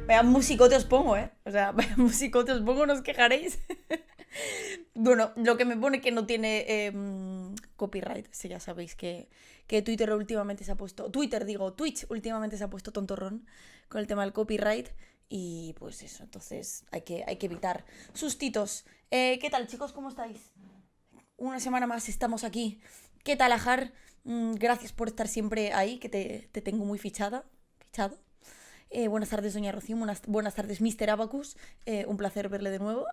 Vaya musicote os pongo, ¿eh? O sea, vaya musicote os pongo, no os quejaréis. Bueno, lo que me pone que no tiene copyright. Sí, ya sabéis que Twitter últimamente se ha puesto. Twitter, digo, Twitch últimamente se ha puesto tontorrón con el tema del copyright. Y pues eso, entonces hay que evitar sustitos. ¿Qué tal, chicos? ¿Cómo estáis? Una semana más estamos aquí. ¿Qué tal, Ajar? Gracias por estar siempre ahí, que te tengo muy fichada. Fichado. Buenas tardes, doña Rocío. Buenas tardes, Mr. Abacus. Un placer verle de nuevo.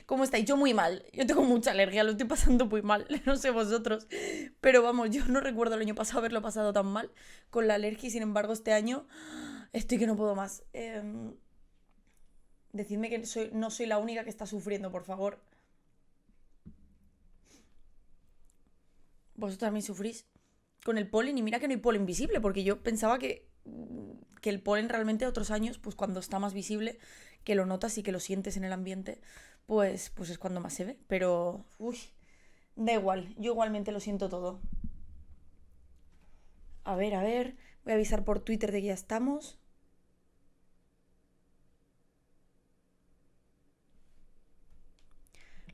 ¿Cómo estáis? Yo muy mal. Yo tengo mucha alergia, lo estoy pasando muy mal. No sé vosotros. Pero vamos, yo no recuerdo el año pasado haberlo pasado tan mal con la alergia y sin embargo este año estoy que no puedo más. Decidme que no soy la única que está sufriendo, por favor. Vosotros también sufrís con el polen y mira que no hay polen visible porque yo pensaba que el polen realmente otros años, pues cuando está más visible, que lo notas y que lo sientes en el ambiente, pues es cuando más se ve. Pero, uy, da igual, yo igualmente lo siento todo. A ver, voy a avisar por Twitter de que ya estamos.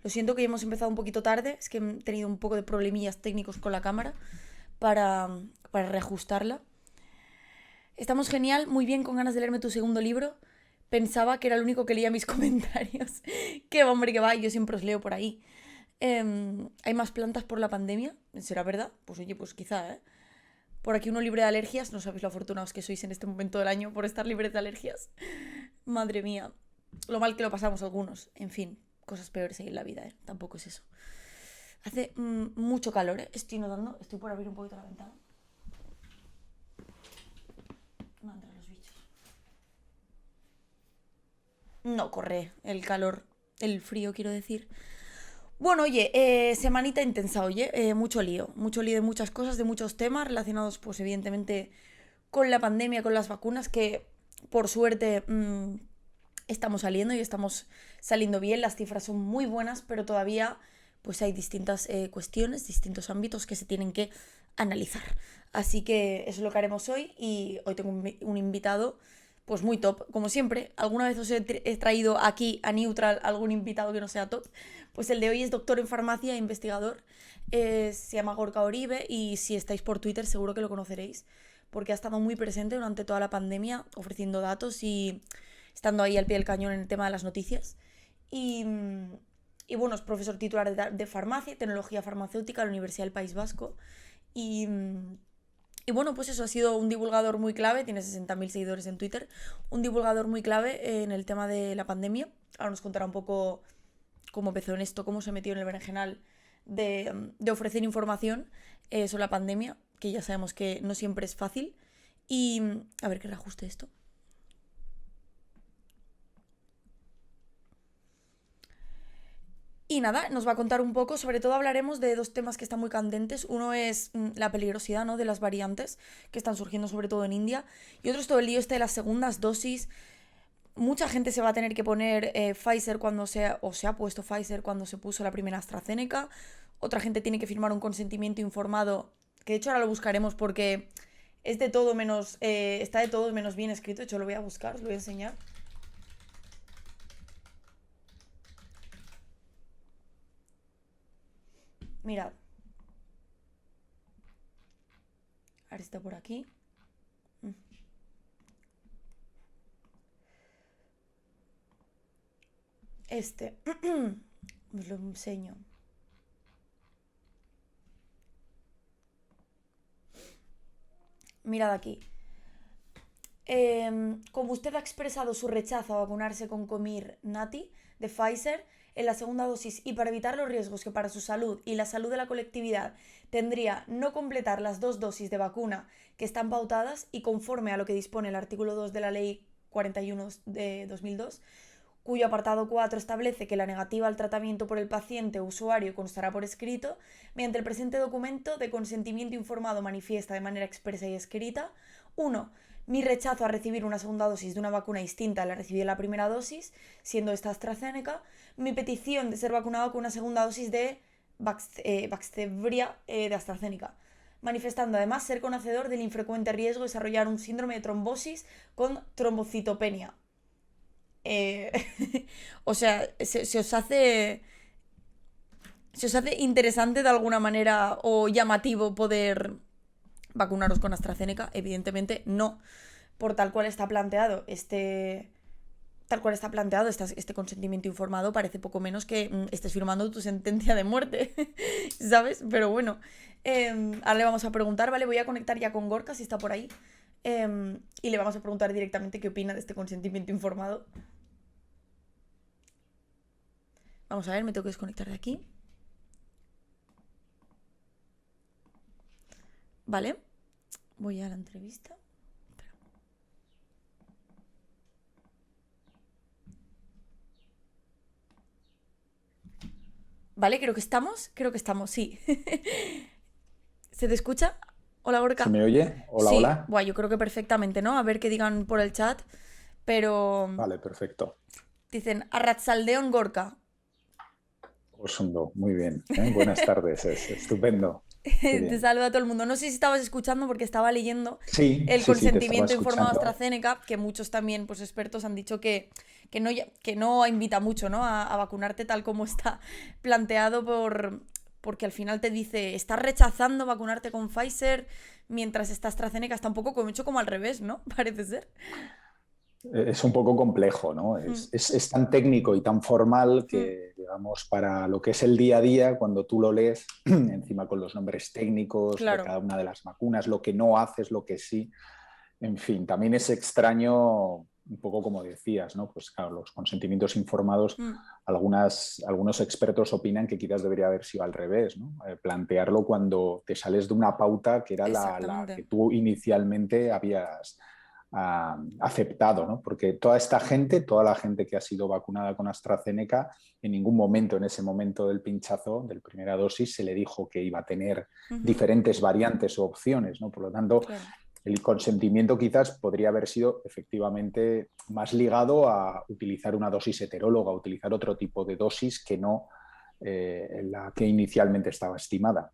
Lo siento que ya hemos empezado un poquito tarde, es que he tenido un poco de problemillas técnicos con la cámara para, para reajustarla. Estamos genial, muy bien, con ganas de leerme tu segundo libro. Pensaba que era el único que leía mis comentarios. Qué hombre que va, yo siempre os leo por ahí. ¿Hay más plantas por la pandemia? ¿Será verdad? Pues oye, pues quizá, ¿eh? Por aquí uno libre de alergias. No sabéis lo afortunados que sois en este momento del año por estar libres de alergias. Madre mía. Lo mal que lo pasamos algunos. En fin, cosas peores hay en la vida, ¿eh? Tampoco es eso. Hace mucho calor, ¿eh? Estoy notando. Estoy por abrir un poquito la ventana. No entran los bichos. No corre el calor. El frío, quiero decir. Bueno, oye, semanita intensa, oye, mucho lío de muchas cosas, de muchos temas relacionados, pues evidentemente, con la pandemia, con las vacunas, que por suerte estamos saliendo y estamos saliendo bien, las cifras son muy buenas, pero todavía pues hay distintas cuestiones, distintos ámbitos que se tienen que analizar. Así que eso es lo que haremos hoy y hoy tengo un invitado pues muy top, como siempre. Alguna vez os he traído aquí a Neutral algún invitado que no sea top. Pues el de hoy es doctor en farmacia e investigador. Se llama Gorka Oribe y si estáis por Twitter seguro que lo conoceréis porque ha estado muy presente durante toda la pandemia ofreciendo datos y estando ahí al pie del cañón en el tema de las noticias. Y, y bueno, es profesor titular de farmacia y tecnología farmacéutica en la Universidad del País Vasco. Y, y bueno, pues eso ha sido un divulgador muy clave, tiene 60.000 seguidores en Twitter, un divulgador muy clave en el tema de la pandemia. Ahora nos contará un poco cómo empezó en esto, cómo se metió en el berenjenal de ofrecer información sobre la pandemia, que ya sabemos que no siempre es fácil. Y a ver que reajuste esto. Y nada, nos va a contar un poco, sobre todo hablaremos de dos temas que están muy candentes. Uno es la peligrosidad, ¿no?, de las variantes que están surgiendo sobre todo en India. Y otro es todo el lío este de las segundas dosis. Mucha gente se va a tener que poner Pfizer cuando se ha puesto Pfizer cuando se puso la primera AstraZeneca. Otra gente tiene que firmar un consentimiento informado, que de hecho ahora lo buscaremos porque es de todo menos, está de todo menos bien escrito. De hecho lo voy a buscar, os lo voy a enseñar. Mirad, a ver si está por aquí. Este, os lo enseño. Mirad aquí. Como usted ha expresado su rechazo a vacunarse con Comirnaty de Pfizer en la segunda dosis y para evitar los riesgos que para su salud y la salud de la colectividad tendría no completar las dos dosis de vacuna que están pautadas y conforme a lo que dispone el artículo 2 de la Ley 41 de 2002, cuyo apartado 4 establece que la negativa al tratamiento por el paciente o usuario constará por escrito, mediante el presente documento de consentimiento informado manifiesta de manera expresa y escrita: 1. Mi rechazo a recibir una segunda dosis de una vacuna distinta a la recibida en la primera dosis, siendo esta AstraZeneca. Mi petición de ser vacunado con una segunda dosis de Vaxzevria de AstraZeneca, manifestando además ser conocedor del infrecuente riesgo de desarrollar un síndrome de trombosis con trombocitopenia. eh, o sea, se os hace interesante de alguna manera o llamativo poder vacunaros con AstraZeneca. Evidentemente no, por tal cual está planteado este consentimiento informado, parece poco menos que estés firmando tu sentencia de muerte, ¿sabes? Pero bueno, ahora le vamos a preguntar, ¿vale? Voy a conectar ya con Gorka, si está por ahí, y le vamos a preguntar directamente qué opina de este consentimiento informado. Vamos a ver, me tengo que desconectar de aquí. Vale, voy a la entrevista. Vale, creo que estamos, sí. ¿Se te escucha? Hola, ¿Se Gorka. me oye? Hola, Sí, hola. bueno, yo creo que perfectamente, ¿no? A ver qué digan por el chat. Pero Vale, perfecto. dicen Arratsaldeon Gorka. Osondo, muy bien. Buenas tardes, es estupendo. Qué Te bien. saluda a todo el mundo. No sé si estabas escuchando porque estaba leyendo Sí, el sí, sí, te estaba consentimiento informado a escuchando. AstraZeneca, que muchos también, pues expertos han dicho que no invita mucho, ¿no? A vacunarte tal como está planteado porque al final te dice, estás rechazando vacunarte con Pfizer mientras esta AstraZeneca está un poco como hecho como al revés, ¿no? Parece ser. Es un poco complejo, ¿no? Mm, Es tan técnico y tan formal mm, que, digamos, para lo que es el día a día, cuando tú lo lees, encima con los nombres técnicos de claro. cada una de las vacunas, lo que no haces, lo que sí. En fin, también es extraño, un poco como decías, ¿no? Pues claro, los consentimientos informados, Mm, algunos expertos opinan que quizás debería haber sido al revés, ¿no? Plantearlo cuando te sales de una pauta que era la exactamente. que tú inicialmente habías aceptado, ¿no? Porque toda la gente que ha sido vacunada con AstraZeneca, en ningún momento, en ese momento del pinchazo, de la primera dosis, se le dijo que iba a tener Ujú, diferentes variantes o opciones, ¿no? Por lo tanto, claro. el consentimiento quizás podría haber sido efectivamente más ligado a utilizar una dosis heteróloga, a utilizar otro tipo de dosis que no la que inicialmente estaba estimada.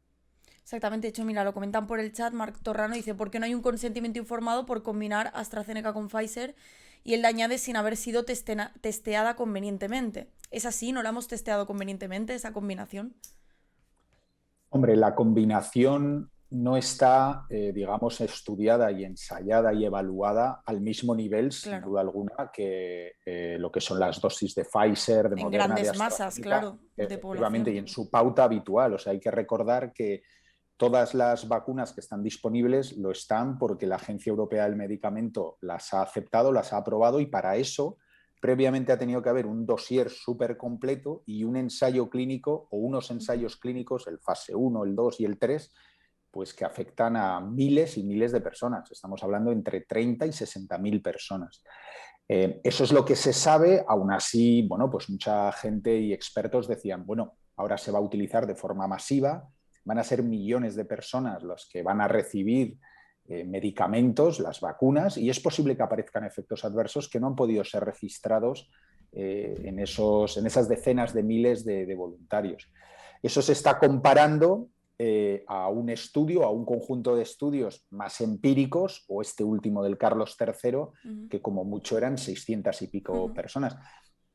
Exactamente, de hecho, mira, lo comentan por el chat, Marc Torrano dice, ¿por qué no hay un consentimiento informado por combinar AstraZeneca con Pfizer? Y él le añade sin haber sido testeada convenientemente. ¿Es así? ¿No la hemos testeado convenientemente, esa combinación? Hombre, la combinación no está, digamos, estudiada y ensayada y evaluada al mismo nivel, sin Claro. duda alguna, que lo que son las dosis de Pfizer, de En Moderna, de grandes masas, AstraZeneca, claro, de efectivamente, y en población. su pauta habitual. O sea, hay que recordar que todas las vacunas que están disponibles lo están porque la Agencia Europea del Medicamento las ha aceptado, las ha aprobado y para eso previamente ha tenido que haber un dossier súper completo y un ensayo clínico o unos Ujú, ensayos clínicos, el fase 1, el 2 y el 3, pues que afectan a miles y miles de personas. Estamos hablando entre 30 y 60.000 personas. Eso es lo que se sabe, aún así, bueno, pues mucha gente y expertos decían, bueno, ahora se va a utilizar de forma masiva, van a ser millones de personas los que van a recibir medicamentos, las vacunas, y es posible que aparezcan efectos adversos que no han podido ser registrados en esas decenas de miles de voluntarios. Eso se está comparando a un estudio, a un conjunto de estudios más empíricos, o este último del Carlos III, ujú, que como mucho eran 600 y pico ujú, personas,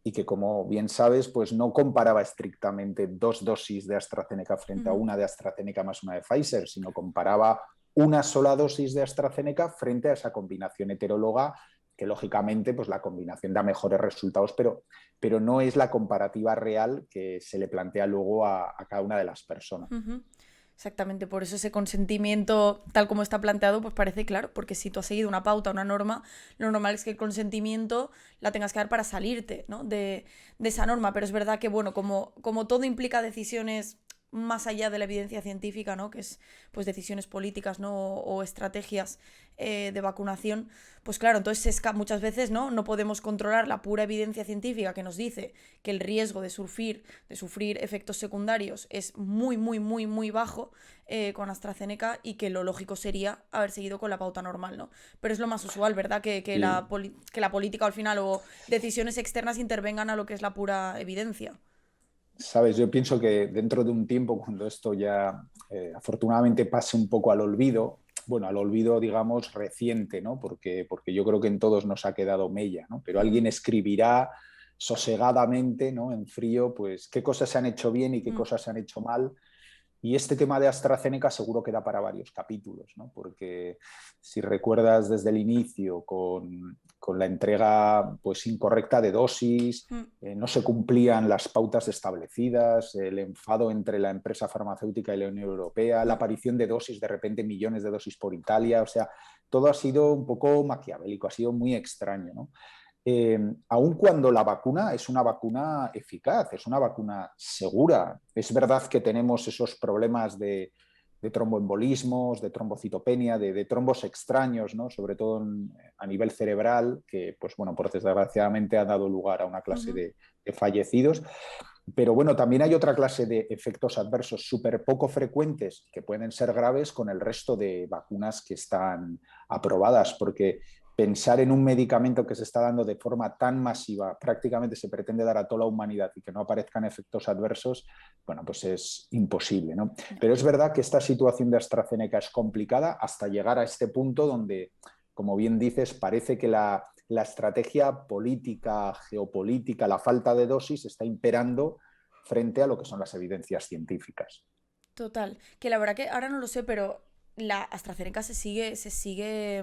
y que como bien sabes, pues no comparaba estrictamente dos dosis de AstraZeneca frente a ujú. una de AstraZeneca más una de Pfizer, sino comparaba una sola dosis de AstraZeneca frente a esa combinación heteróloga, que lógicamente pues la combinación da mejores resultados, pero no es la comparativa real que se le plantea luego a cada una de las personas. Ujú. Exactamente, por eso ese consentimiento, tal como está planteado, pues parece claro, porque si tú has seguido una pauta, una norma, lo normal es que el consentimiento la tengas que dar para salirte, ¿no? de esa norma. Pero es verdad que, bueno, como todo implica decisiones más allá de la evidencia científica, ¿no? Que es pues decisiones políticas, ¿no? O estrategias de vacunación, pues claro, entonces muchas veces, ¿no? No podemos controlar la pura evidencia científica que nos dice que el riesgo de sufrir efectos secundarios es muy, muy, muy, muy bajo con AstraZeneca, y que lo lógico sería haber seguido con la pauta normal, ¿no? Pero es lo más usual, ¿verdad? Sí. Que la política al final o decisiones externas intervengan a lo que es la pura evidencia. Sabes, yo pienso que dentro de un tiempo, cuando esto ya afortunadamente pase un poco al olvido, bueno, al olvido, digamos, reciente, ¿no? Porque yo creo que en todos nos ha quedado mella, ¿no? Pero alguien escribirá sosegadamente, ¿no? En frío, pues qué cosas se han hecho bien y qué cosas se han hecho mal. Y este tema de AstraZeneca seguro que da para varios capítulos, ¿no? Porque si recuerdas desde el inicio con la entrega pues, incorrecta de dosis, no se cumplían las pautas establecidas, el enfado entre la empresa farmacéutica y la Unión Europea, la aparición de dosis, de repente millones de dosis por Italia, o sea, todo ha sido un poco maquiavélico, ha sido muy extraño, ¿no? Aun cuando la vacuna es una vacuna eficaz, es una vacuna segura. Es verdad que tenemos esos problemas de tromboembolismos, de trombocitopenia, de trombos extraños, ¿no? Sobre todo a nivel cerebral, que, pues bueno, pues desgraciadamente ha dado lugar a una clase de fallecidos. Pero bueno, también hay otra clase de efectos adversos súper poco frecuentes que pueden ser graves con el resto de vacunas que están aprobadas, porque pensar en un medicamento que se está dando de forma tan masiva, prácticamente se pretende dar a toda la humanidad y que no aparezcan efectos adversos, bueno, pues es imposible, ¿no? Pero es verdad que esta situación de AstraZeneca es complicada hasta llegar a este punto donde, como bien dices, parece que la estrategia política, geopolítica, la falta de dosis está imperando frente a lo que son las evidencias científicas. Total, que la verdad que ahora no lo sé, pero la AstraZeneca se sigue,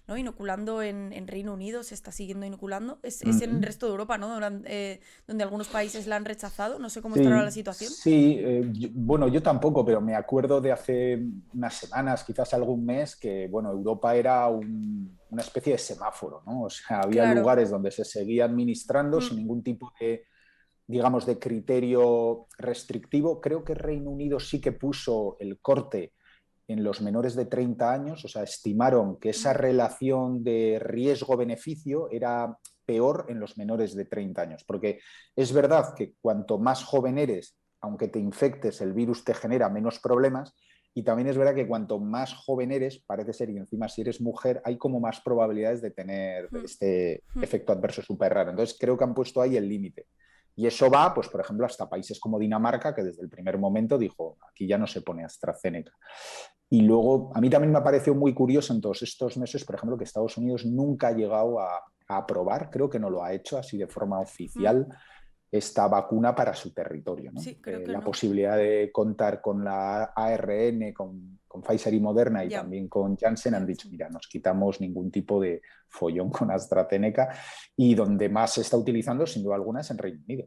¿no? inoculando en Reino Unido, se está siguiendo inoculando. Es en el resto de Europa, ¿no? Donde algunos países la han rechazado. No sé cómo está ahora la Sí, situación. sí, bueno, yo tampoco, pero me acuerdo de hace unas semanas, quizás algún mes, que bueno, Europa era una especie de semáforo, ¿no? O sea, había Claro. lugares donde se seguía administrando sin ningún tipo de, digamos, de criterio restrictivo. Creo que Reino Unido sí que puso el corte en los menores de 30 años, o sea, estimaron que esa relación de riesgo-beneficio era peor en los menores de 30 años, porque es verdad que cuanto más joven eres, aunque te infectes, el virus te genera menos problemas, y también es verdad que cuanto más joven eres, parece ser, y encima si eres mujer, hay como más probabilidades de tener este efecto adverso súper raro. Entonces creo que han puesto ahí el límite. Y eso va, pues, por ejemplo, hasta países como Dinamarca, que desde el primer momento dijo, aquí ya no se pone AstraZeneca. Y luego, a mí también me ha parecido muy curioso en todos estos meses, por ejemplo, que Estados Unidos nunca ha llegado a aprobar, creo que no lo ha hecho así de forma oficial, esta vacuna para su territorio, ¿no? Sí, creo que La no. posibilidad de contar con la ARN, con Pfizer y Moderna y Ya. también con Janssen han dicho, mira, nos quitamos ningún tipo de follón con AstraZeneca, y donde más se está utilizando, sin duda alguna, es en Reino Unido.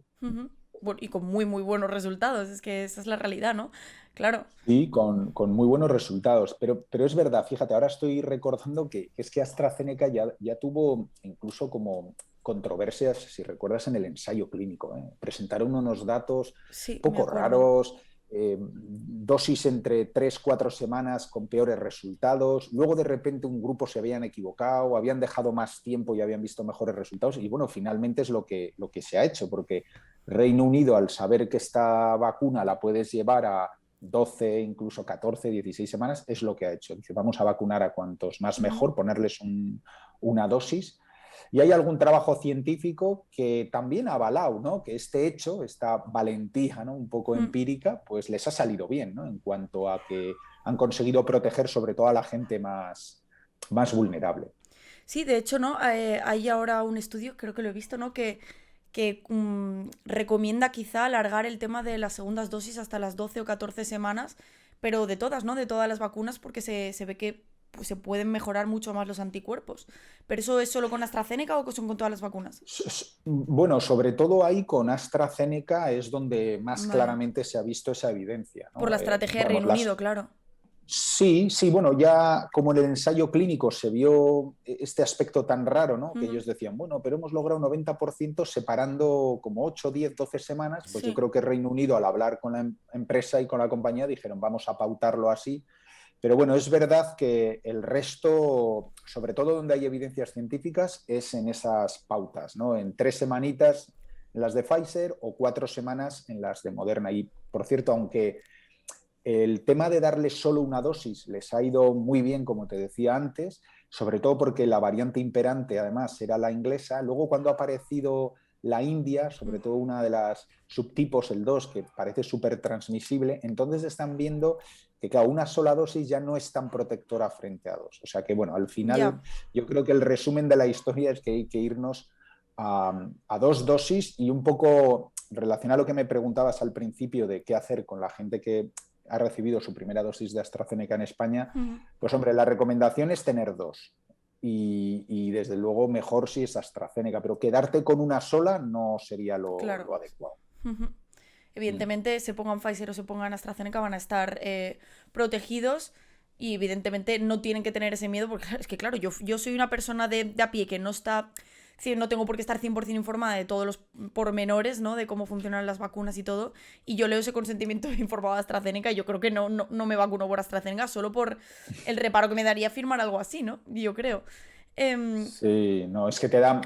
Bueno, y con muy, muy buenos resultados. Es que esa es la realidad, ¿no? Claro. Sí, con muy buenos resultados, pero es verdad, fíjate, ahora estoy recordando que es que AstraZeneca ya tuvo incluso como controversias, si recuerdas, en el ensayo clínico, ¿eh? Presentaron unos datos Sí, me poco acuerdo. raros, dosis entre 3 o 4 semanas con peores resultados, luego de repente un grupo se habían equivocado, habían dejado más tiempo y habían visto mejores resultados, y bueno, finalmente es lo que se ha hecho, porque Reino Unido, al saber que esta vacuna la puedes llevar a 12, incluso 14, 16 semanas, es lo que ha hecho. Dice, vamos a vacunar a cuantos más mejor, ponerles una dosis. Y hay algún trabajo científico que también ha avalado, ¿no? Que este hecho, esta valentía, ¿no? Un poco empírica, pues les ha salido bien, ¿no? En cuanto a que han conseguido proteger sobre todo a la gente más vulnerable. Sí, de hecho, ¿no? Hay ahora un estudio, creo que lo he visto, ¿no? Que recomienda quizá alargar el tema de las segundas dosis hasta las 12 o 14 semanas, pero de todas, ¿no? De todas las vacunas, porque se ve que pues, se pueden mejorar mucho más los anticuerpos. ¿Pero eso es solo con AstraZeneca o son con todas las vacunas? Bueno, sobre todo ahí con AstraZeneca es donde más Vale. claramente se ha visto esa evidencia, Por ¿no? la estrategia de Vamos, Reino Unido, claro. sí, sí, bueno, ya como en el ensayo clínico se vio este aspecto tan raro, ¿no? Que ellos decían, bueno, pero hemos logrado un 90% separando como 8, 10, 12 semanas, pues yo Sí. creo que Reino Unido al hablar con la empresa y con la compañía dijeron, vamos a pautarlo así. Pero bueno, es verdad que el resto, sobre todo donde hay evidencias científicas, es en esas pautas, ¿no? En 3 semanitas en las de Pfizer o 4 semanas en las de Moderna. Y por cierto, aunque el tema de darle solo una dosis les ha ido muy bien, como te decía antes, sobre todo porque la variante imperante además era la inglesa. Luego cuando ha aparecido la India, sobre todo una de las subtipos, el 2, que parece súper transmisible, entonces están viendo que claro, una sola dosis ya no es tan protectora frente a dos. O sea que, bueno, al final Ya, yo creo que el resumen de la historia es que hay que irnos a dos dosis y un poco relacionado a lo que me preguntabas al principio de qué hacer con la gente que ha recibido su primera dosis de AstraZeneca en España, ujú, pues hombre, la recomendación es tener dos. Desde luego mejor si es AstraZeneca, pero quedarte con una sola no sería claro. lo adecuado. Ujú. Mm. Evidentemente, se pongan Pfizer o se pongan AstraZeneca, van a estar protegidos y evidentemente no tienen que tener ese miedo porque es que, claro, yo soy una persona de a pie que no está... Sí, no tengo por qué estar 100% informada de todos los pormenores, ¿no? De cómo funcionan las vacunas y todo. Y yo leo ese consentimiento informado de AstraZeneca y yo creo que no me vacuno por AstraZeneca solo por el reparo que me daría firmar algo así, ¿no? Yo creo. Em, Sí, no, es que te da,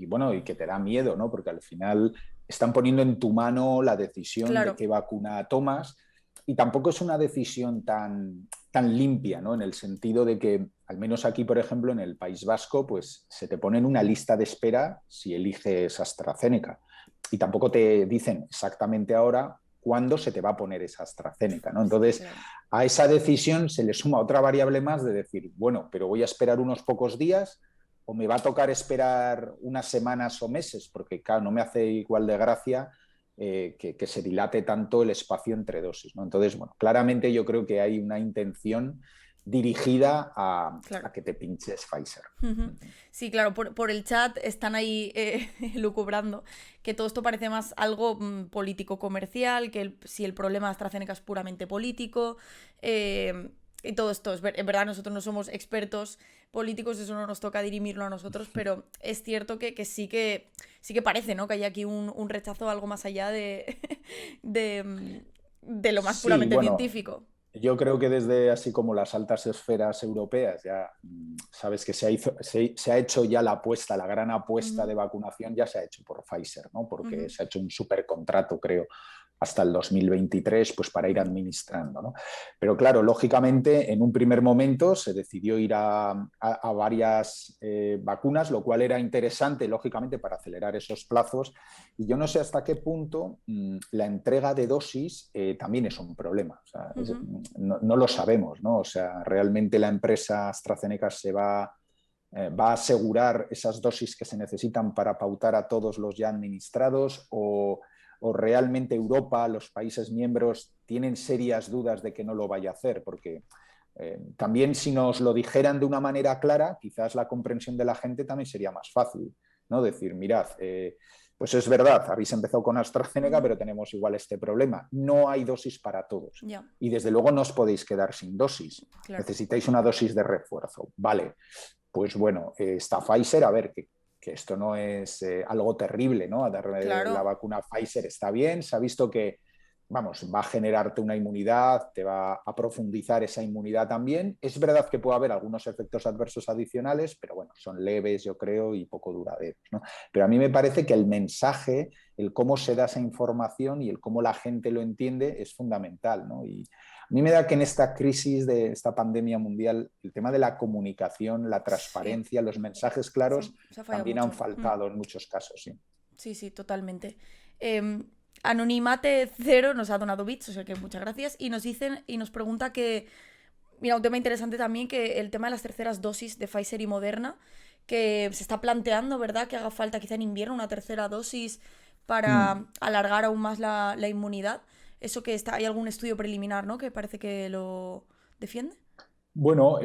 bueno, y que te da miedo, ¿no? Porque al final están poniendo en tu mano la decisión de claro, qué vacuna tomas y tampoco es una decisión tan limpia, ¿no? En el sentido de que, al menos aquí, por ejemplo, en el País Vasco, pues se te pone en una lista de espera si eliges AstraZeneca y tampoco te dicen exactamente ahora cuándo se te va a poner esa AstraZeneca, ¿no? es que Entonces, claro. a esa decisión se le suma otra variable más de decir, bueno, pero voy a esperar unos pocos días o me va a tocar esperar unas semanas o meses, porque claro, no me hace igual de gracia que se dilate tanto el espacio entre dosis, ¿no? Entonces, bueno, claramente yo creo que hay una intención dirigida Claro. a que te pinches Pfizer. Ujú. Sí, claro, por el chat están ahí lucubrando que todo esto parece más algo político-comercial, que si el problema de AstraZeneca es puramente político. Y todo esto, en verdad nosotros no somos expertos políticos, eso no nos toca dirimirlo a nosotros, pero es cierto sí que parece, ¿no? Que hay aquí un rechazo algo más allá de, de lo más Sí, puramente bueno, científico. yo creo que desde así como las altas esferas europeas, ya sabes que se ha hecho ya la apuesta, la gran apuesta Ujú, de vacunación ya se ha hecho por Pfizer, ¿no? Porque ujú, se ha hecho un supercontrato, creo, hasta el 2023, pues para ir ujú. administrando, ¿no? Pero claro, lógicamente, en un primer momento se decidió ir a varias vacunas, lo cual era interesante, lógicamente, para acelerar esos plazos. Y yo no sé hasta qué punto la entrega de dosis también es un problema. O sea, Ujú. no lo sabemos, ¿no? O sea, realmente la empresa AstraZeneca va a asegurar esas dosis que se necesitan para pautar a todos los ya administrados o realmente Europa, los países miembros, tienen serias dudas de que no lo vaya a hacer, porque también si nos lo dijeran de una manera clara, quizás la comprensión de la gente también sería más fácil, ¿no? Decir, mirad, pues es verdad, habéis empezado con AstraZeneca, Ujú. pero tenemos igual este problema. No hay dosis para todos. Ya, Y desde luego no os podéis quedar sin dosis. claro. Necesitáis una dosis de refuerzo. Vale, pues bueno, está Pfizer, a ver, que esto no es algo terrible, ¿no? La Claro. vacuna Pfizer está bien, se ha visto que, vamos, va a generarte una inmunidad, te va a profundizar esa inmunidad también. Es verdad que puede haber algunos efectos adversos adicionales, pero bueno, son leves, yo creo, y poco duraderos, ¿no? Pero a mí me parece que el mensaje, el cómo se da esa información y el cómo la gente lo entiende es fundamental, ¿no? Y a mí me da que en esta crisis de esta pandemia mundial, el tema de la comunicación, la Sí, transparencia, los mensajes se, claros se ha fallado también han mucho. faltado en muchos casos, sí. Sí, sí, totalmente. Em, Anonimate Cero nos ha donado bits, o sea que muchas gracias. Y nos pregunta que, mira, un tema interesante también, que el tema de las terceras dosis de Pfizer y Moderna, que se está planteando, ¿verdad? Que haga falta quizá en invierno una tercera dosis Mm. para alargar aún más la inmunidad. Eso que está, hay algún estudio preliminar, ¿no? Que parece que lo defiende. Bueno,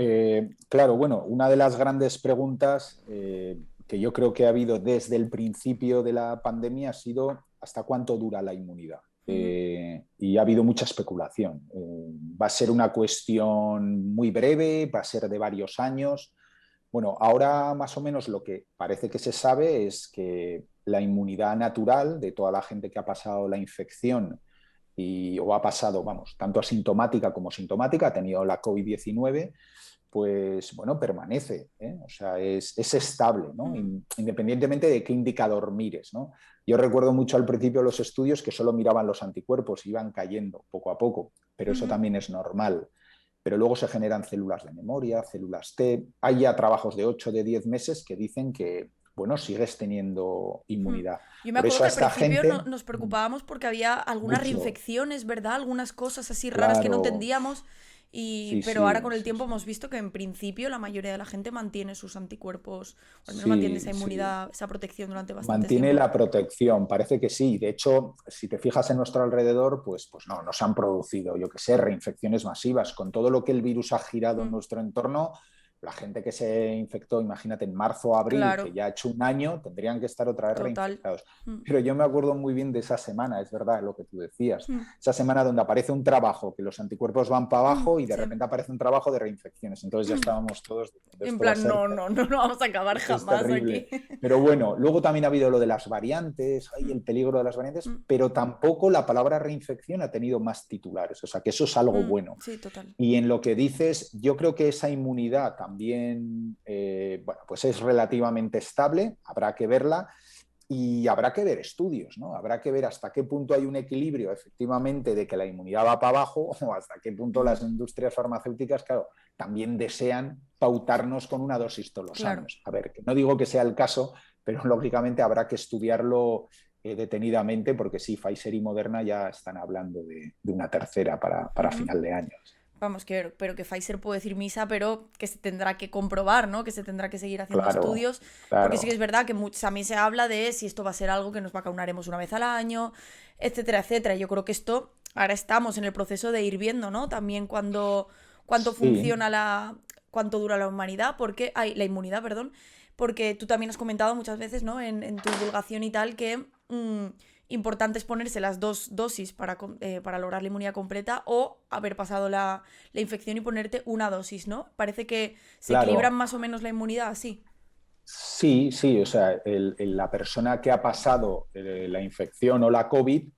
claro, bueno, una de las grandes preguntas que yo creo que ha habido desde el principio de la pandemia ha sido ¿hasta cuánto dura la inmunidad? Ujú, Y ha habido mucha especulación. ¿Va a ser una cuestión muy breve? ¿Va a ser de varios años? Bueno, ahora más o menos lo que parece que se sabe es que la inmunidad natural de toda la gente que ha pasado la infección o ha pasado, vamos, tanto asintomática como sintomática, ha tenido la COVID-19, pues bueno, permanece, ¿eh? O sea, es estable, ¿no? ujú, Independientemente de qué indicador mires, ¿no? Yo recuerdo mucho al principio los estudios que solo miraban los anticuerpos, iban cayendo poco a poco, pero eso ujú, también es normal. Pero luego se generan células de memoria, células T. Hay ya trabajos de 8 de 10 meses que dicen que bueno, sigues teniendo Mm. inmunidad. Yo me Por acuerdo eso a que al esta principio gente, nos preocupábamos porque había algunas mucho, reinfecciones, ¿verdad? Algunas cosas así raras que no claro, entendíamos. sí, Pero ahora sí, con el sí, tiempo sí. hemos visto que en principio la mayoría de la gente mantiene sus anticuerpos, o al menos mantiene Sí, esa sí. inmunidad, esa protección durante bastante Mantiene tiempo. la protección, parece que sí. De hecho, si te fijas en nuestro alrededor, pues no, nos han producido, yo qué sé, reinfecciones masivas. Con todo lo que el virus ha girado en Mm, nuestro entorno, la gente que se infectó, imagínate, en marzo o abril, que claro, ya ha hecho un año, tendrían que estar otra vez total. reinfectados. Mm, Pero yo me acuerdo muy bien de esa semana, es verdad lo que tú decías. mm, Esa semana donde aparece un trabajo, que los anticuerpos van para abajo y de sí. repente aparece un trabajo de reinfecciones. Entonces ya estábamos todos diciendo, En esto va a plan, ser no, no, no, no vamos a acabar esto es jamás aquí. terrible. Pero bueno, luego también ha habido lo de las variantes, hay Mm, el peligro de las variantes, mm, pero tampoco la palabra reinfección ha tenido más titulares, o sea que eso es algo bueno. sí, total. Y en lo que dices, yo creo que esa inmunidad también, bueno, pues es relativamente estable, habrá que verla y habrá que ver estudios, ¿no? Habrá que ver hasta qué punto hay un equilibrio efectivamente de que la inmunidad va para abajo o hasta qué punto Mm, las industrias farmacéuticas, claro, también desean pautarnos con una dosis todos los claro. años. A ver, que no digo que sea el caso, pero lógicamente habrá que estudiarlo detenidamente porque sí, Pfizer y Moderna ya están hablando de una tercera para Ujú. final de año. Vamos, pero que Pfizer puede decir misa, pero que se tendrá que comprobar, ¿no? Que se tendrá que seguir haciendo Claro, estudios, porque sí que claro. es verdad que también se habla de si esto va a ser algo que nos vacunaremos una vez al año, etcétera, etcétera. Yo creo que esto ahora estamos en el proceso de ir viendo, ¿no? También cuánto Sí, funciona cuánto dura la humanidad, la inmunidad, perdón, porque tú también has comentado muchas veces, ¿no? En tu divulgación y tal, que importante es ponerse las dos dosis para lograr la inmunidad completa o haber pasado la infección y ponerte una dosis, ¿no? Parece que se equilibran claro. más o menos la inmunidad así. Sí, sí, o sea, la persona que ha pasado la infección o la COVID,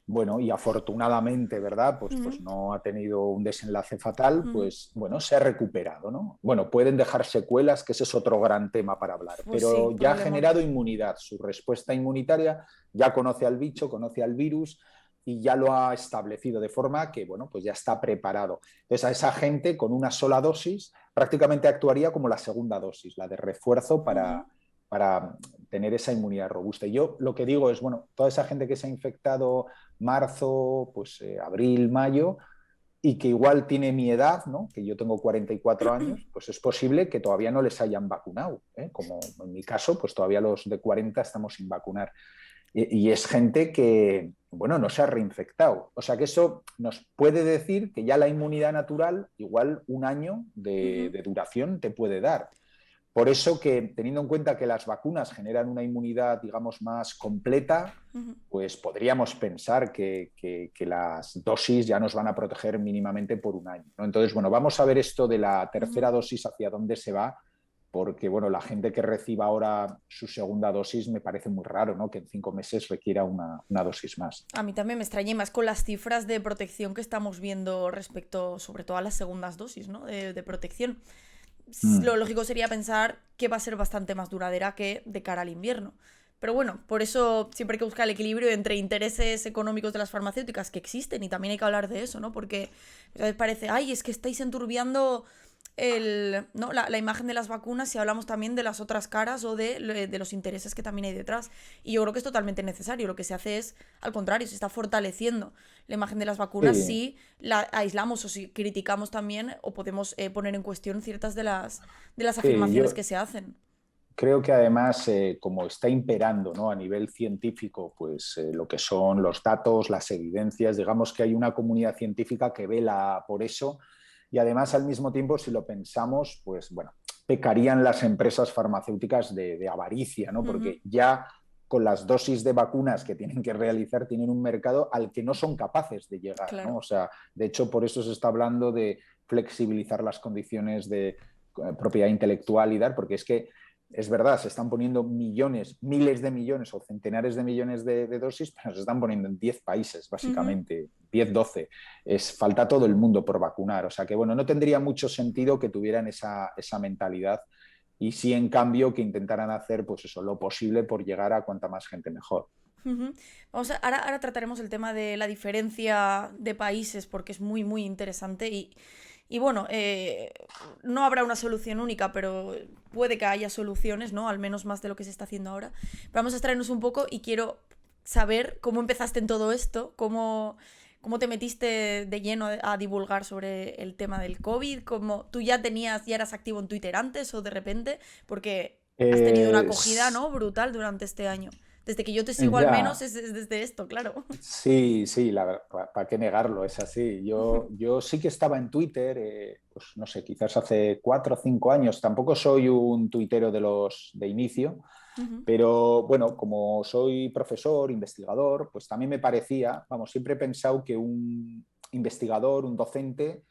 bueno, y afortunadamente, ¿verdad? Pues Ujú, no ha tenido un desenlace fatal, ujú. pues bueno, se ha recuperado, ¿no? Bueno, pueden dejar secuelas, que ese es otro gran tema para hablar, Pues sí, pero ya ha problemón. generado inmunidad, su respuesta inmunitaria ya conoce al bicho, conoce al virus y ya lo ha establecido de forma que, bueno, pues ya está preparado. Entonces, a esa gente con una sola dosis prácticamente actuaría como la segunda dosis, la de refuerzo Ujú, para tener esa inmunidad robusta. Y yo lo que digo es, bueno, toda esa gente que se ha infectado marzo, pues abril, mayo, y que igual tiene mi edad, ¿no? Que yo tengo 44 años, pues es posible que todavía no les hayan vacunado, ¿eh? Como en mi caso, pues todavía los de 40 estamos sin vacunar. Y es gente que, bueno, no se ha reinfectado. O sea que eso nos puede decir que ya la inmunidad natural, igual un año ujú, de duración te puede dar. Por eso que, teniendo en cuenta que las vacunas generan una inmunidad, digamos, más completa, ujú. pues podríamos pensar que las dosis ya nos van a proteger mínimamente por un año, ¿no? Entonces, bueno, vamos a ver esto de la tercera Ujú. dosis hacia dónde se va, porque, bueno, la gente que reciba ahora su segunda dosis me parece muy raro, ¿no? Que en 5 meses requiera una dosis más. A mí también me extraña y más con las cifras de protección que estamos viendo respecto, sobre todo a las segundas dosis, ¿no? De protección. Mm. Lo lógico sería pensar que va a ser bastante más duradera que de cara al invierno. Pero bueno, por eso siempre hay que buscar el equilibrio entre intereses económicos de las farmacéuticas que existen y también hay que hablar de eso, ¿no? Porque a veces parece, ay, es que estáis enturbiando ¿no? la imagen de las vacunas si hablamos también de las otras caras o de los intereses que también hay detrás. Y yo creo que es totalmente necesario. Lo que se hace es, al contrario, se está fortaleciendo la imagen de las vacunas Sí, si la aislamos o si criticamos también o podemos poner en cuestión ciertas de las sí, afirmaciones yo, que se hacen. creo que además, como está imperando, ¿no? A nivel científico, pues lo que son los datos, las evidencias, digamos que hay una comunidad científica que vela por eso y además al mismo tiempo, si lo pensamos, pues bueno, pecarían las empresas farmacéuticas de avaricia, ¿no? Ujú, Porque ya con las dosis de vacunas que tienen que realizar tienen un mercado al que no son capaces de llegar, ¿no? claro. O sea, de hecho, por eso se está hablando de flexibilizar las condiciones de propiedad intelectual y dar, porque es que es verdad, se están poniendo millones, miles de millones o centenares de millones de dosis, pero se están poniendo en 10 países, Ujú. básicamente, 10 12. Falta todo el mundo por vacunar. O sea que, bueno, no tendría mucho sentido que tuvieran esa mentalidad y sí, en cambio, que intentaran hacer, pues eso, lo posible por llegar a cuanta más gente mejor. Ujú. Ahora trataremos el tema de la diferencia de países porque es muy, muy interesante y Y bueno, no habrá una solución única, pero puede que haya soluciones, ¿no? Al menos más de lo que se está haciendo ahora. Pero vamos a extraernos un poco y quiero saber cómo empezaste en todo esto, cómo te metiste de lleno a divulgar sobre el tema del COVID, cómo tú ya eras activo en Twitter antes o de repente, porque has tenido una Eh, acogida, s- ¿no? Brutal durante este año. Desde que yo te sigo al menos ya, es desde esto, claro. sí, sí, ¿para qué negarlo? Es así. Yo sí que estaba en Twitter, pues no sé, quizás hace 4 o 5 años. Tampoco soy un tuitero de los de inicio, Ujú, pero bueno, como soy profesor, investigador, pues también me parecía, vamos, siempre he pensado que un investigador, un docente,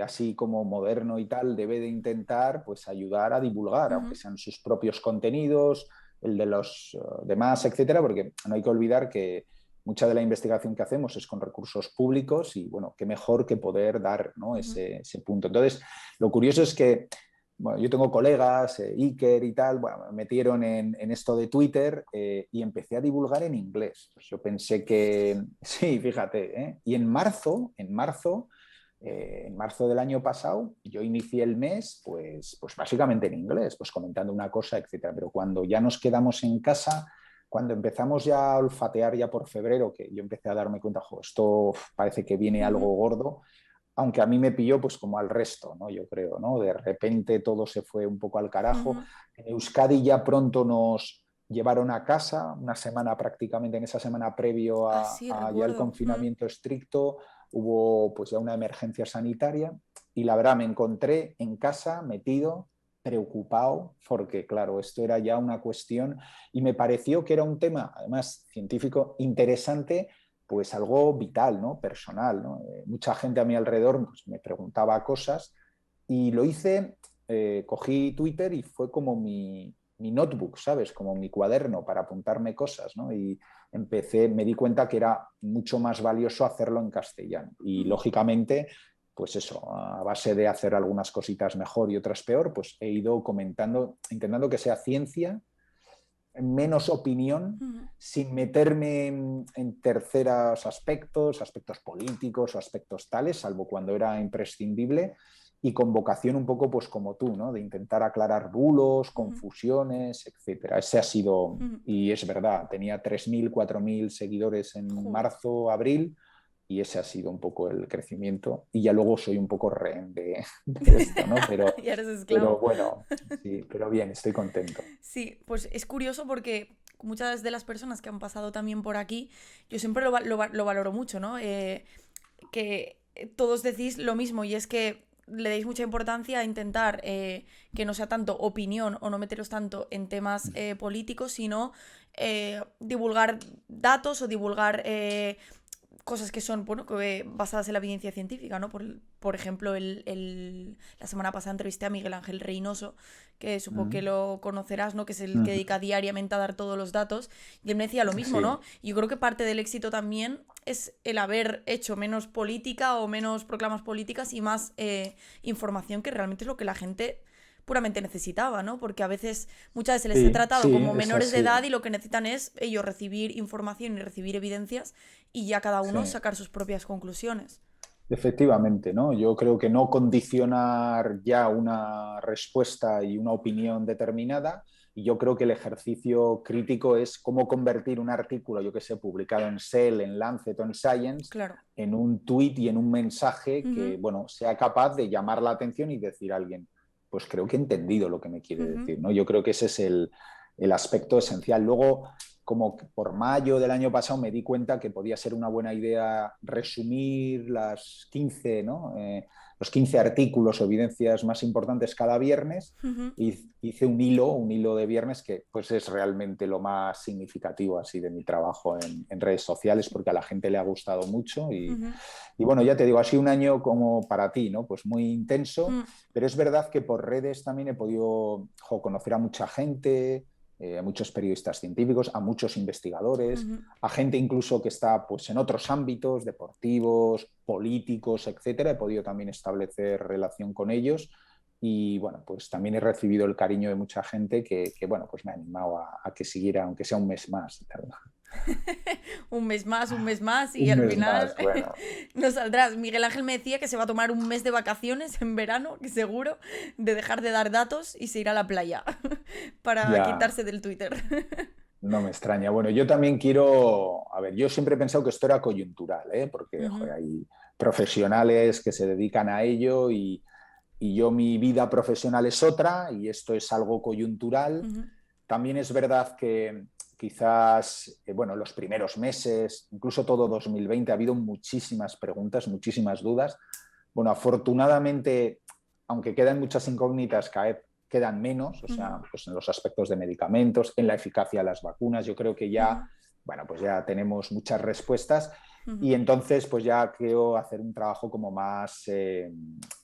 así como moderno y tal, debe de intentar pues ayudar a divulgar, aunque ujú, sean sus propios contenidos, el de los demás, etcétera, porque no hay que olvidar que mucha de la investigación que hacemos es con recursos públicos y bueno, qué mejor que poder dar, ¿no?, ujú. ese punto. Entonces, lo curioso es que bueno, yo tengo colegas, Iker y tal, bueno, me metieron en esto de Twitter y empecé a divulgar en inglés. Pues yo pensé que, sí, fíjate, y en marzo del año pasado, yo inicié el mes, pues básicamente en inglés, pues comentando una cosa, etcétera. Pero cuando ya nos quedamos en casa, cuando empezamos ya a olfatear ya por febrero, que yo empecé a darme cuenta, esto parece que viene Ujú, algo gordo, aunque a mí me pilló pues como al resto, ¿no? Yo creo, ¿no? De repente todo se fue un poco al carajo. ujú. En Euskadi ya pronto nos llevaron a casa, una semana prácticamente, en esa semana previo Ah, sí, a ya el recuerdo. Mm, confinamiento estricto, hubo pues ya una emergencia sanitaria y la verdad me encontré en casa metido, preocupado, porque claro, esto era ya una cuestión y me pareció que era un tema, además científico, interesante, pues algo vital, ¿no? Personal, ¿no? Mucha gente a mi alrededor pues, me preguntaba cosas y lo hice, cogí Twitter y fue como mi notebook, ¿sabes? Como mi cuaderno para apuntarme cosas, ¿no? Y me di cuenta que era mucho más valioso hacerlo en castellano. Y ujú, lógicamente, pues eso, a base de hacer algunas cositas mejor y otras peor, pues he ido comentando, intentando que sea ciencia, menos opinión, ujú. sin meterme en terceros aspectos, aspectos políticos o aspectos tales, salvo cuando era imprescindible, y con vocación un poco pues como tú, ¿no? De intentar aclarar bulos, Ujú, confusiones, etcétera. Ese ha sido, ujú. y es verdad, tenía 3.000 4.000 seguidores en Joder. marzo, abril, y ese ha sido un poco el crecimiento. Y ya luego soy un poco rehén de esto, ¿no? Ya eres Pero esclavo. bueno, sí, pero bien, estoy contento. Sí, pues es curioso porque muchas de las personas que han pasado también por aquí, yo siempre lo valoro mucho, ¿no? Que todos decís lo mismo y es que le deis mucha importancia a intentar que no sea tanto opinión o no meteros tanto en temas políticos, sino divulgar datos o divulgar cosas que son bueno, basadas en la evidencia científica, ¿no? Por ejemplo, la semana pasada entrevisté a Miguel Ángel Reynoso, que supongo que Mm. lo conocerás, ¿no? Que es el que Ujú. dedica diariamente a dar todos los datos. Y él me decía lo mismo, Sí, ¿no? Y yo creo que parte del éxito también es el haber hecho menos política o menos proclamas políticas y más información, que realmente es lo que la gente puramente necesitaba, ¿no? Porque a veces, muchas veces se les ha sí, tratado sí, como es menores de edad así. y lo que necesitan es ellos recibir información y recibir evidencias y ya cada Sí, uno sacar sus propias conclusiones. efectivamente, ¿no? Yo creo que no condicionar ya una respuesta y una opinión determinada. Y yo creo que el ejercicio crítico es cómo convertir un artículo, yo que sé, publicado en Cell, en Lancet o en Science, Claro. en un tweet y en un mensaje que, Ujú, bueno, sea capaz de llamar la atención y decir a alguien, pues creo que he entendido lo que me quiere ujú, decir, ¿no? Yo creo que ese es el aspecto esencial. Luego, como por mayo del año pasado me di cuenta que podía ser una buena idea resumir las 15, ¿no? Los 15 artículos o evidencias más importantes cada viernes. ujú, Y hice un hilo de viernes que pues es realmente lo más significativo así de mi trabajo en redes sociales sí. porque a la gente le ha gustado mucho Ujú, y bueno, ya te digo, ha sido un año como para ti, ¿no? Pues muy intenso, mm, pero es verdad que por redes también he podido conocer a mucha gente, a muchos periodistas científicos, a muchos investigadores, ujú. a gente incluso que está pues, en otros ámbitos, deportivos, políticos, etcétera. He podido también establecer relación con ellos y bueno, pues también he recibido el cariño de mucha gente que bueno, pues me ha animado a que siguiera, aunque sea un mes más y tal. un mes más y Un al mes final más, bueno. no saldrás. Miguel Ángel me decía que se va a tomar un mes de vacaciones en verano, que seguro, de dejar de dar datos y se irá a la playa para Ya, quitarse del Twitter. no me extraña. Bueno, yo también quiero, a ver, yo siempre he pensado que esto era coyuntural, ¿eh? Porque Ujú, joder, hay profesionales que se dedican a ello y yo mi vida profesional es otra y esto es algo coyuntural. ujú, También es verdad que quizás, bueno, los primeros meses, incluso todo 2020, ha habido muchísimas preguntas, muchísimas dudas. Bueno, afortunadamente, aunque quedan muchas incógnitas, cada vez quedan menos, o ujú, sea, pues en los aspectos de medicamentos, en la eficacia de las vacunas, yo creo que ya, ujú, bueno, pues ya tenemos muchas respuestas ujú. y entonces pues ya quiero hacer un trabajo como más,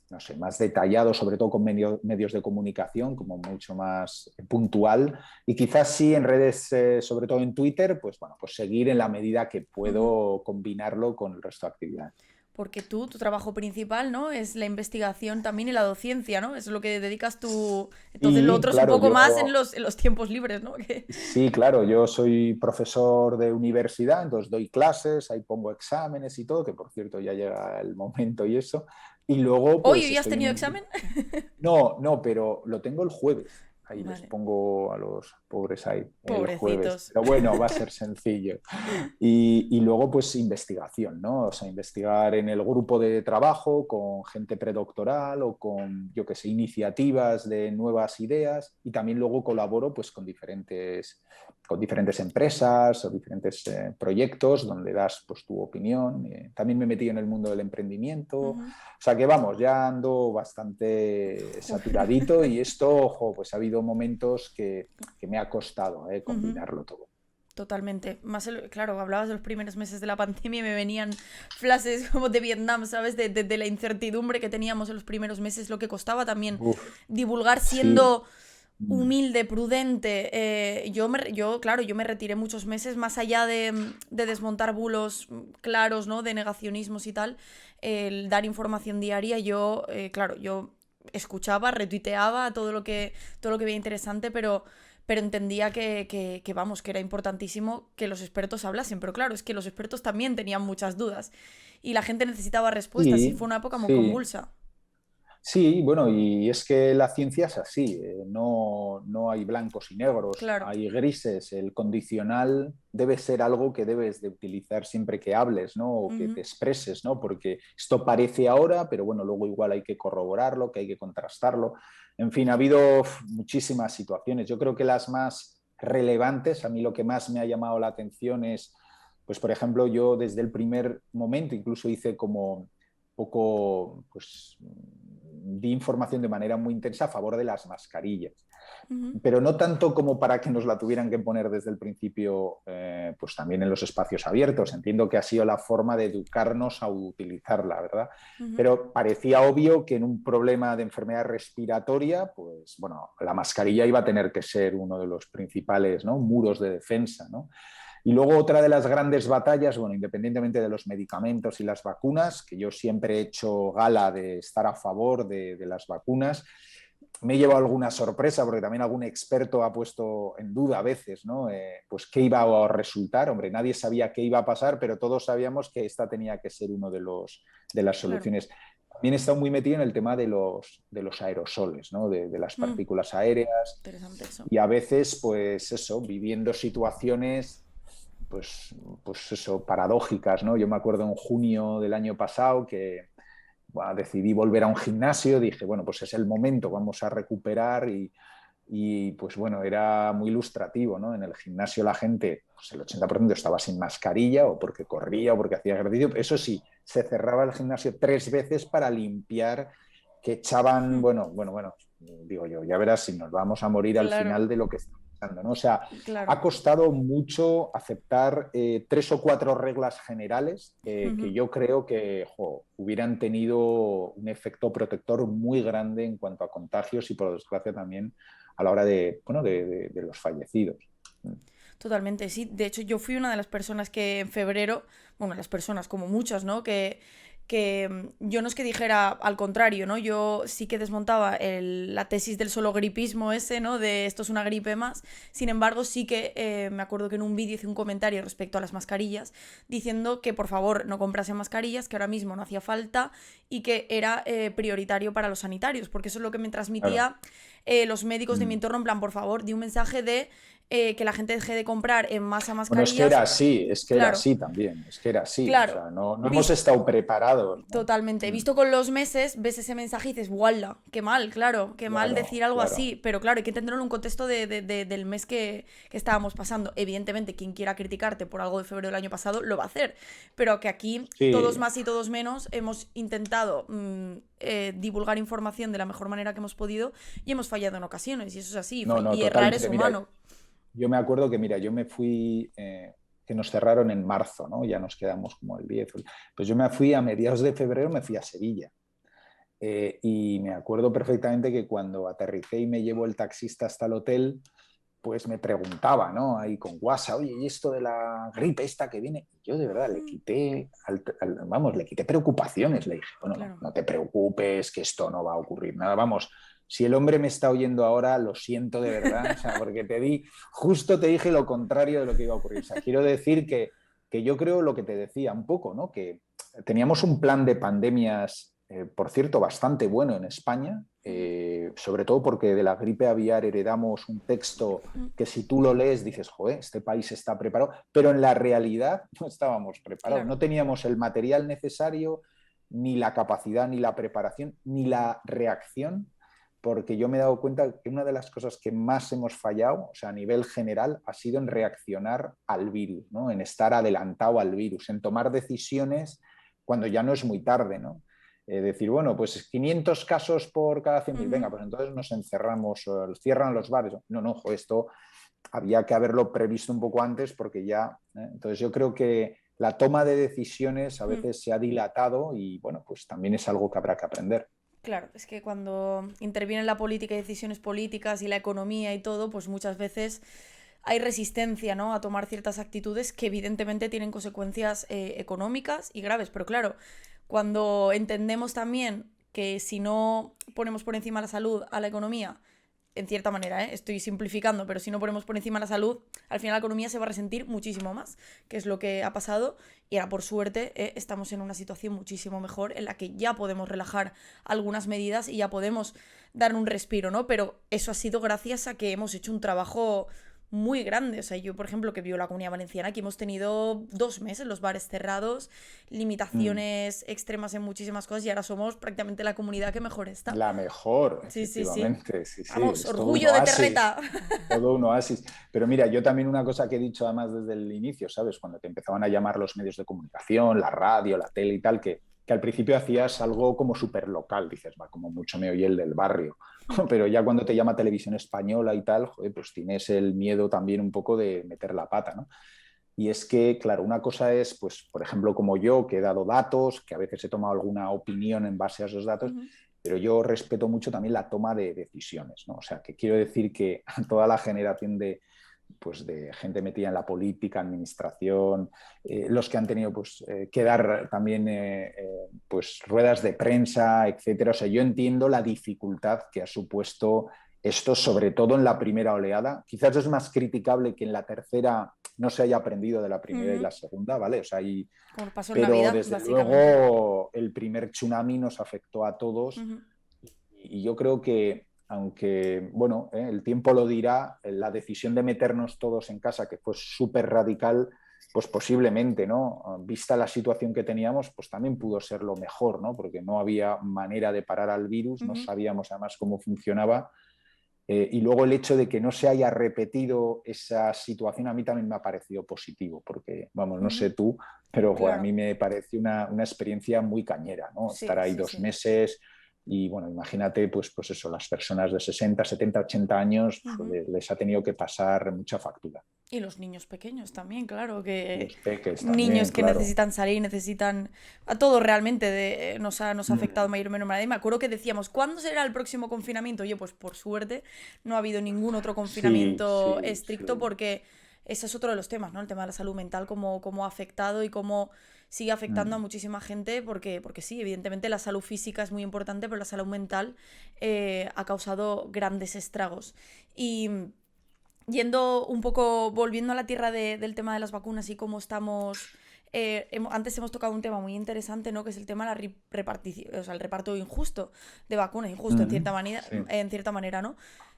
no sé, más detallado, sobre todo con medios de comunicación, como mucho más puntual y quizás sí en redes, sobre todo en Twitter, pues bueno, pues seguir en la medida que Ujú. puedo combinarlo con el resto de actividades. Porque tú, tu trabajo principal, ¿no? Es la investigación también y la docencia, ¿no? Es lo que dedicas tú. Entonces lo Y otro es un claro, poco más yo, en los tiempos libres, ¿no? Que... sí, claro, yo soy profesor de universidad, entonces doy clases, ahí pongo exámenes y todo, que por cierto ya llega el momento y eso. Y luego Hoy, pues ¿hoy has estoy en tenido un examen? grupo. No, no, pero lo tengo el jueves. Ahí les Vale. pongo a los pobres ahí el jueves. Pobrecitos. Pero bueno, va a ser sencillo. Y luego, pues, investigación, ¿no? O sea, investigar en el grupo de trabajo con gente predoctoral o con, yo qué sé, iniciativas de nuevas ideas. Y también luego colaboro, pues, con diferentes empresas o diferentes proyectos donde das, pues, tu opinión. También me he metido en el mundo del emprendimiento. O Ujú. sea que vamos, ya ando bastante Jo. saturadito y esto, ojo, pues ha habido momentos que me ha costado Ujú. combinarlo todo. Totalmente. Más, claro, hablabas de los primeros meses de la pandemia y me venían frases como de Vietnam, ¿sabes? De la incertidumbre que teníamos en los primeros meses, lo que costaba también Uf, divulgar sí. siendo humilde, prudente. Claro, yo me retiré muchos meses, más allá de desmontar bulos claros, ¿no? De negacionismos y tal, el dar información diaria, claro, yo escuchaba, retuiteaba todo lo que veía interesante, pero entendía vamos, que era importantísimo que los expertos hablasen. Pero claro, es que los expertos también tenían muchas dudas y la gente necesitaba respuestas y Sí, fue una época muy sí, convulsa. sí, bueno, y es que la ciencia es así, no, no hay blancos y negros, Claro. hay grises. El condicional debe ser algo que debes de utilizar siempre que hables, ¿no? O que Ujú, te expreses, ¿no? Porque esto parece ahora, pero bueno, luego igual hay que corroborarlo, que hay que contrastarlo. En fin, ha habido muchísimas situaciones. Yo creo que las más relevantes, a mí lo que más me ha llamado la atención es, pues por ejemplo, yo desde el primer momento incluso hice como poco, pues, di información de manera muy intensa a favor de las mascarillas, ujú. pero no tanto como para que nos la tuvieran que poner desde el principio, pues también en los espacios abiertos. Entiendo que ha sido la forma de educarnos a utilizarla, ¿verdad? Ujú. Pero parecía obvio que en un problema de enfermedad respiratoria, pues bueno, la mascarilla iba a tener que ser uno de los principales, ¿no?, muros de defensa, ¿no? Y luego otra de las grandes batallas, bueno, independientemente de los medicamentos y las vacunas, que yo siempre he hecho gala de estar a favor de las vacunas, me he llevado alguna sorpresa porque también algún experto ha puesto en duda a veces, ¿no? Pues qué iba a resultar. Hombre, nadie sabía qué iba a pasar, pero todos sabíamos que esta tenía que ser uno de las Claro. soluciones. También he estado muy metido en el tema de los aerosoles, ¿no? De las Mm, partículas aéreas interesante eso. y a veces, pues eso, viviendo situaciones pues, pues eso, paradójicas, ¿no? Yo me acuerdo en junio del año pasado que bueno, decidí volver a un gimnasio, dije, bueno, pues es el momento, vamos a recuperar y pues bueno, era muy ilustrativo, ¿no? En el gimnasio la gente, pues el 80% estaba sin mascarilla o porque corría o porque hacía ejercicio. Eso sí, se cerraba el gimnasio 3 veces para limpiar, que echaban, Mm, bueno, digo yo, ya verás si nos vamos a morir al claro, final de lo que está pasando, ¿no? O sea, claro. ha costado mucho aceptar 3 o 4 reglas generales que Ujú. yo creo que hubieran tenido un efecto protector muy grande en cuanto a contagios y, por desgracia, también a la hora de, bueno, de los fallecidos. Totalmente, sí. De hecho, yo fui una de las personas que en febrero, bueno, las personas como muchas, ¿no? que yo no es que dijera al contrario, ¿no? Yo sí que desmontaba la tesis del solo gripismo ese, ¿no? De esto es una gripe más. Sin embargo, sí que me acuerdo que en un vídeo hice un comentario respecto a las mascarillas diciendo que por favor no comprasen mascarillas, que ahora mismo no hacía falta y que era prioritario para los sanitarios, porque eso es lo que me transmitía Claro. los médicos de mi entorno, en plan, por favor, di un mensaje de que la gente deje de comprar en masa Bueno, es que era mascarillas. así, es que era Claro, así también, es que era así. O claro. sea, no hemos estado preparados, ¿no? Totalmente. Visto con los meses, ves ese mensaje y dices, ¡wala! Qué mal, claro, qué mal Claro, decir algo claro. así. Pero claro, hay que entenderlo en un contexto del mes que estábamos pasando. Evidentemente, quien quiera criticarte por algo de febrero del año pasado, lo va a hacer. Pero que aquí, todos Sí, más y todos menos, hemos intentado divulgar información de la mejor manera que hemos podido y hemos fallado en ocasiones. Y eso es así. no, no, Y errar es totalmente. Mira, humano. yo me acuerdo que, mira, yo me fui, que nos cerraron en marzo, ¿no? Ya nos quedamos como el 10. Pues yo me fui a mediados de febrero, me fui a Sevilla. Y me acuerdo perfectamente que cuando aterricé y me llevó el taxista hasta el hotel, pues me preguntaba, ¿no? Ahí con WhatsApp, oye, ¿y esto de la gripe esta que viene? Y yo de verdad le quité, vamos, le quité preocupaciones. Le dije, bueno, no, Claro. no te preocupes, que esto no va a ocurrir nada. Vamos, si el hombre me está oyendo ahora, lo siento de verdad, o sea, porque justo te dije lo contrario de lo que iba a ocurrir. O sea, quiero decir que yo creo lo que te decía un poco, ¿no? Que teníamos un plan de pandemias, por cierto, bastante bueno en España, sobre todo porque de la gripe aviar heredamos un texto que si tú lo lees dices, joder, este país está preparado, pero en la realidad no estábamos preparados, Claro. no teníamos el material necesario, ni la capacidad, ni la preparación, ni la reacción, porque yo me he dado cuenta que una de las cosas que más hemos fallado, o sea, a nivel general, ha sido en reaccionar al virus, ¿no? En estar adelantado al virus, en tomar decisiones cuando ya no es muy tarde, ¿no? Decir, bueno, pues 500 casos por cada 100.000, venga, pues entonces nos encerramos, cierran los bares. No, no, esto había que haberlo previsto un poco antes porque ya, entonces yo creo que la toma de decisiones a veces se ha dilatado y bueno, pues también es algo que habrá que aprender. Claro, es que cuando interviene la política y decisiones políticas y la economía y todo, pues muchas veces hay resistencia, ¿no? A tomar ciertas actitudes que evidentemente tienen consecuencias económicas y graves. Pero claro, cuando entendemos también que si no ponemos por encima la salud a la economía, en cierta manera, estoy simplificando, pero si no ponemos por encima la salud, al final la economía se va a resentir muchísimo más, que es lo que ha pasado. Y ahora, por suerte, estamos en una situación muchísimo mejor en la que ya podemos relajar algunas medidas y ya podemos dar un respiro, ¿no? Pero eso ha sido gracias a que hemos hecho un trabajo muy grande. O sea, yo, por ejemplo, que vivo en la Comunidad Valenciana, aquí hemos tenido 2 meses los bares cerrados, Mm. limitaciones extremas en muchísimas cosas y ahora somos prácticamente la comunidad que mejor está. La mejor, Sí, sí, sí. efectivamente, sí, sí, Vamos, es todo un orgullo de oasis, Terreta. todo un oasis. Pero mira, yo también una cosa que he dicho además desde el inicio, ¿sabes? Cuando te empezaban a llamar los medios de comunicación, la radio, la tele y tal, que al principio hacías algo como súper local, dices, va, como mucho me oye el del barrio. Pero ya cuando te llama televisión española y tal, joder, pues tienes el miedo también un poco de meter la pata, ¿no? Y es que, claro, una cosa es, pues, por ejemplo, como yo, que he dado datos, que a veces he tomado alguna opinión en base a esos datos, pero yo respeto mucho también la toma de decisiones, ¿no? O sea, que quiero decir que toda la generación pues, de gente metida en la política, administración, los que han tenido pues, que dar también pues, ruedas de prensa, etcétera. O sea, yo entiendo la dificultad que ha supuesto esto, sobre todo en la primera oleada. Quizás es más criticable que en la tercera no se haya aprendido de la primera y la segunda, ¿vale? O sea, Como pasó en pero Navidad, desde básicamente. luego el primer tsunami nos afectó a todos y yo creo que, aunque, bueno, el tiempo lo dirá, la decisión de meternos todos en casa, que fue súper radical, pues posiblemente, ¿no? Vista la situación que teníamos, pues también pudo ser lo mejor, ¿no? Porque no había manera de parar al virus, no sabíamos además cómo funcionaba. Y luego el hecho de que no se haya repetido esa situación a mí también me ha parecido positivo, porque, vamos, no sé tú, pero joder, a Claro, mí me pareció una experiencia muy cañera, ¿no? Estar sí, ahí sí, dos sí. meses y, bueno, imagínate, pues eso, las personas de 60, 70, 80 años les ha tenido que pasar mucha factura. Y los niños pequeños también, claro, que Los peques niños también, que claro. necesitan salir, necesitan... A todos realmente nos ha afectado Mm, mayor o menor manera. Y me acuerdo que decíamos, ¿cuándo será el próximo confinamiento? Oye, pues por suerte no ha habido ningún otro sí, confinamiento sí, estricto sí. porque ese es otro de los temas, ¿no? El tema de la salud mental, cómo ha afectado y cómo sigue afectando a Mm. muchísima gente, porque sí, evidentemente la salud física es muy importante, pero la salud mental ha causado grandes estragos. Y yendo un poco, volviendo a la tierra del tema de las vacunas y cómo estamos... antes hemos tocado un tema muy interesante, ¿no? Que es el tema de la repartición, o sea, el reparto injusto de vacunas, injusto Mm. Sí. en cierta manera, ¿no?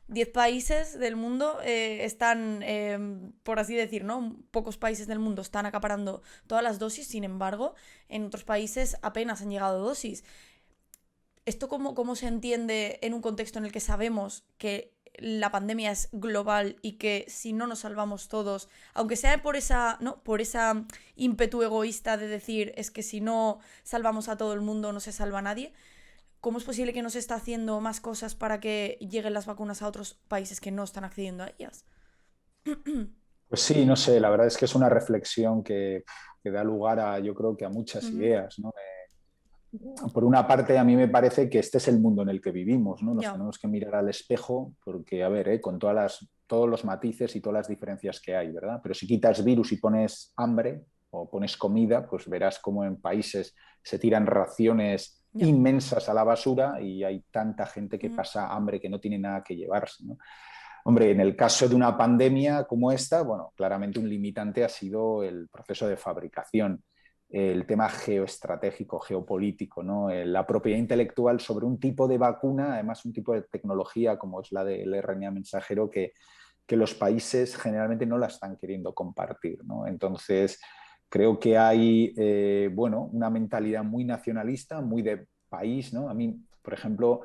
10 países del mundo están, por así decir, ¿no? Pocos países del mundo están acaparando todas las dosis, sin embargo, en otros países apenas han llegado dosis. ¿Esto cómo se entiende en un contexto en el que sabemos que la pandemia es global y que si no nos salvamos todos, aunque sea por esa, ¿no? Por esa ímpetu egoísta de decir es que si no salvamos a todo el mundo no se salva a nadie? ¿Cómo es posible que no se está haciendo más cosas para que lleguen las vacunas a otros países que no están accediendo a ellas? Pues sí, no sé, la verdad es que es una reflexión que da lugar a, yo creo que a muchas Ujú. ideas, ¿no? Por una parte, a mí me parece que este es el mundo en el que vivimos, ¿no? Nos Ya. tenemos que mirar al espejo porque, a ver, con todos los matices y todas las diferencias que hay, ¿verdad? Pero si quitas virus y pones hambre o pones comida, pues verás cómo en países se tiran raciones Ya. inmensas a la basura y hay tanta gente que Ujú. pasa hambre que no tiene nada que llevarse, ¿no? Hombre, en el caso de una pandemia como esta, bueno, claramente un limitante ha sido el proceso de fabricación, el tema geoestratégico, geopolítico, ¿no? La propiedad intelectual sobre un tipo de vacuna, además un tipo de tecnología como es la del RNA mensajero, que los países generalmente no la están queriendo compartir, ¿no? Entonces, creo que hay, bueno, una mentalidad muy nacionalista, muy de país, ¿no? A mí, por ejemplo,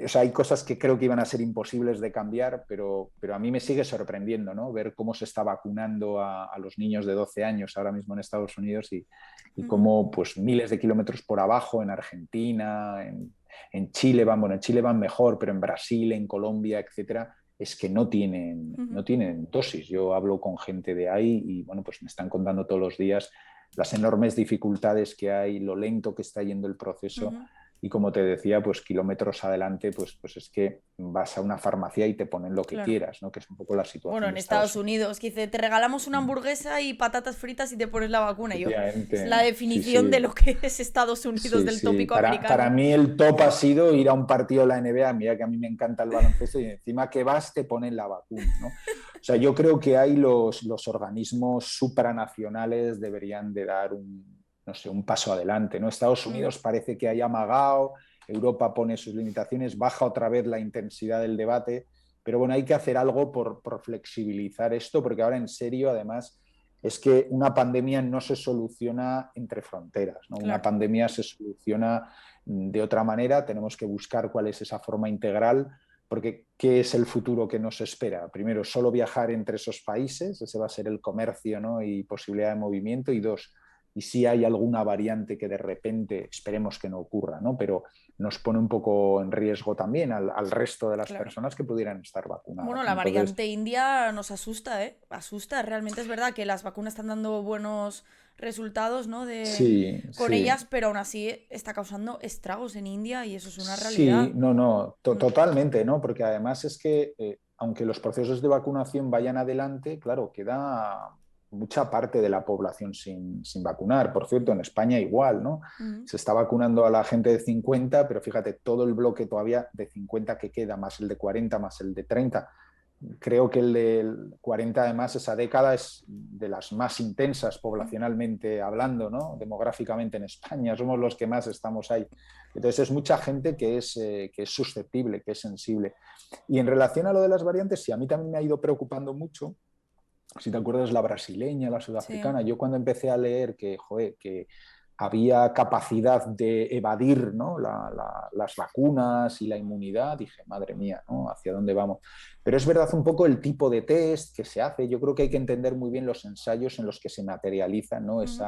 o sea, hay cosas que creo que iban a ser imposibles de cambiar, pero a mí me sigue sorprendiendo, ¿no? Ver cómo se está vacunando a los niños de 12 años ahora mismo en Estados Unidos y Ujú. cómo pues miles de kilómetros por abajo en Argentina, en Chile van, bueno, en Chile van mejor, pero en Brasil, en Colombia, etcétera, es que Ujú. no tienen dosis. Yo hablo con gente de ahí y bueno, pues me están contando todos los días las enormes dificultades que hay, lo lento que está yendo el proceso Ujú. y como te decía, pues kilómetros adelante, pues es que vas a una farmacia y te ponen lo que Claro. quieras, ¿no? Que es un poco la Bueno, situación en de Estados Estados Unidos. Unidos, que dice, te regalamos una hamburguesa y patatas fritas y te pones la vacuna. Y yo, es la Efectivamente, sí, definición de sí. lo que es Estados Unidos Sí, del sí. tópico Para americano. mí el top ha sido ir a un partido de la NBA, mira que a mí me encanta el baloncesto y encima que vas te ponen la vacuna, ¿no? O sea, yo creo que hay los organismos supranacionales deberían de dar no sé, un paso adelante, ¿no? Estados Mm. Unidos parece que haya amagado, Europa pone sus limitaciones, baja otra vez la intensidad del debate, pero bueno, hay que hacer algo por flexibilizar esto, porque ahora en serio, además es que una pandemia no se soluciona entre fronteras, ¿no? Una Claro. pandemia se soluciona de otra manera, tenemos que buscar cuál es esa forma integral, porque ¿qué es el futuro que nos espera? Primero, solo viajar entre esos países, ese va a ser el comercio, ¿no? Y posibilidad de movimiento, y dos, y si hay alguna variante que de repente, esperemos que no ocurra, ¿no? Pero nos pone un poco en riesgo también al resto de las Claro. personas que pudieran estar vacunadas, Bueno, ¿no? la Entonces, variante india nos asusta, ¿eh? Asusta. Realmente es verdad que las vacunas están dando buenos resultados, ¿no? sí, Con sí. ellas, pero aún así está causando estragos en India y eso es una Sí, realidad. no, no, Mm. totalmente, ¿no? Porque además es que, aunque los procesos de vacunación vayan adelante, claro, queda mucha parte de la población sin vacunar. Por cierto, en Ujú. España igual, ¿no? Ujú. Se está vacunando a la gente de 50, pero fíjate, todo el bloque todavía de 50 que queda, más el de 40, más el de 30. Creo que el del 40, además, esa década es de las más intensas poblacionalmente hablando, ¿no? Demográficamente en España, somos los que más estamos ahí. Entonces es mucha gente que es susceptible, que es sensible. Y en relación a lo de las variantes, sí, a mí también me ha ido preocupando mucho. Si te acuerdas, la brasileña, la Sí. sudafricana, yo cuando empecé a leer que, joder, que había capacidad de evadir, ¿no? Las vacunas y la inmunidad, dije, madre mía, ¿no? ¿Hacia dónde vamos? Pero es verdad un poco el tipo de test que se hace. Yo creo que hay que entender muy bien los ensayos en los que se materializan, ¿no? Ujú.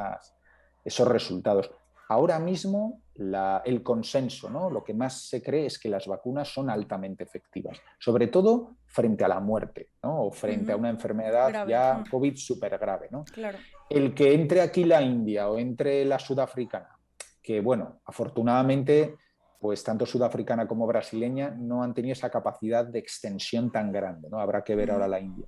Esos resultados. Ahora mismo el consenso, ¿no? Lo que más se cree es que las vacunas son altamente efectivas, sobre todo frente a la muerte, ¿no? O frente a Ujú. una enfermedad Grave. ya Mm. COVID súper grave, ¿no? Claro. El que entre aquí la India o entre la sudafricana, que bueno, afortunadamente, pues tanto sudafricana como brasileña no han tenido esa capacidad de extensión tan grande, ¿no? Habrá que ver ahora Ujú. la India.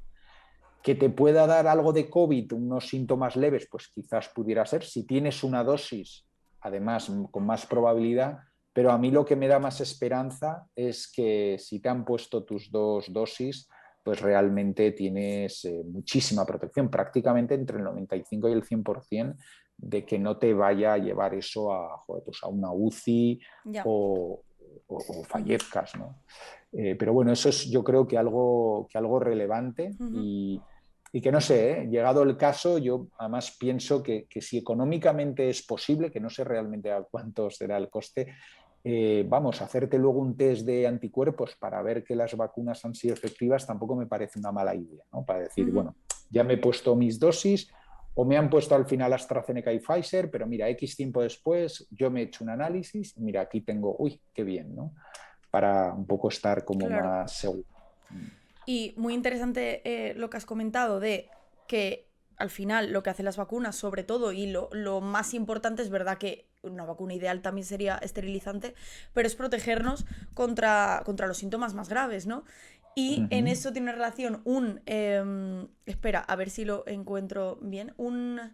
Que te pueda dar algo de COVID, unos síntomas leves, pues quizás pudiera ser. Si tienes una dosis, además, con más probabilidad, pero a mí lo que me da más esperanza es que si te han puesto tus 2 dosis, pues realmente tienes muchísima protección, prácticamente entre el 95 y el 100% de que no te vaya a llevar eso a, joder, pues a una UCI Ya. o fallezcas, ¿no? Pero bueno, eso es yo creo que algo relevante y que no sé, llegado el caso, yo además pienso que si económicamente es posible, que no sé realmente a cuánto será el coste, vamos, hacerte luego un test de anticuerpos para ver que las vacunas han sido efectivas tampoco me parece una mala idea, ¿no? Para decir, bueno, ya me he puesto mis dosis o me han puesto al final AstraZeneca y Pfizer, pero mira, X tiempo después yo me he hecho un análisis y mira, aquí tengo, uy, qué bien, ¿no? Para un poco estar como Claro. más seguro. Y muy interesante lo que has comentado de que al final lo que hacen las vacunas, sobre todo, y lo más importante es verdad que una vacuna ideal también sería esterilizante, pero es protegernos contra los síntomas más graves, ¿no? Y en eso tiene relación espera, a ver si lo encuentro bien. Una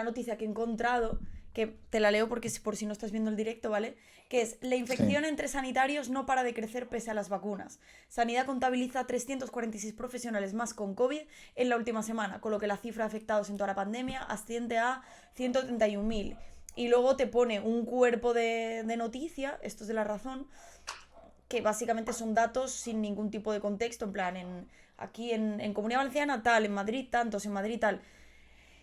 noticia que he encontrado, que te la leo porque por si no estás viendo el directo, ¿vale? Que es, la Sí. infección entre sanitarios no para de crecer pese a las vacunas. Sanidad contabiliza 346 profesionales más con COVID en la última semana, con lo que la cifra de afectados en toda la pandemia asciende a 131.000. Y luego te pone un cuerpo de noticia, esto es de La Razón, que básicamente son datos sin ningún tipo de contexto, en plan, aquí en Comunidad Valenciana tal, en Madrid tantos, en Madrid tal.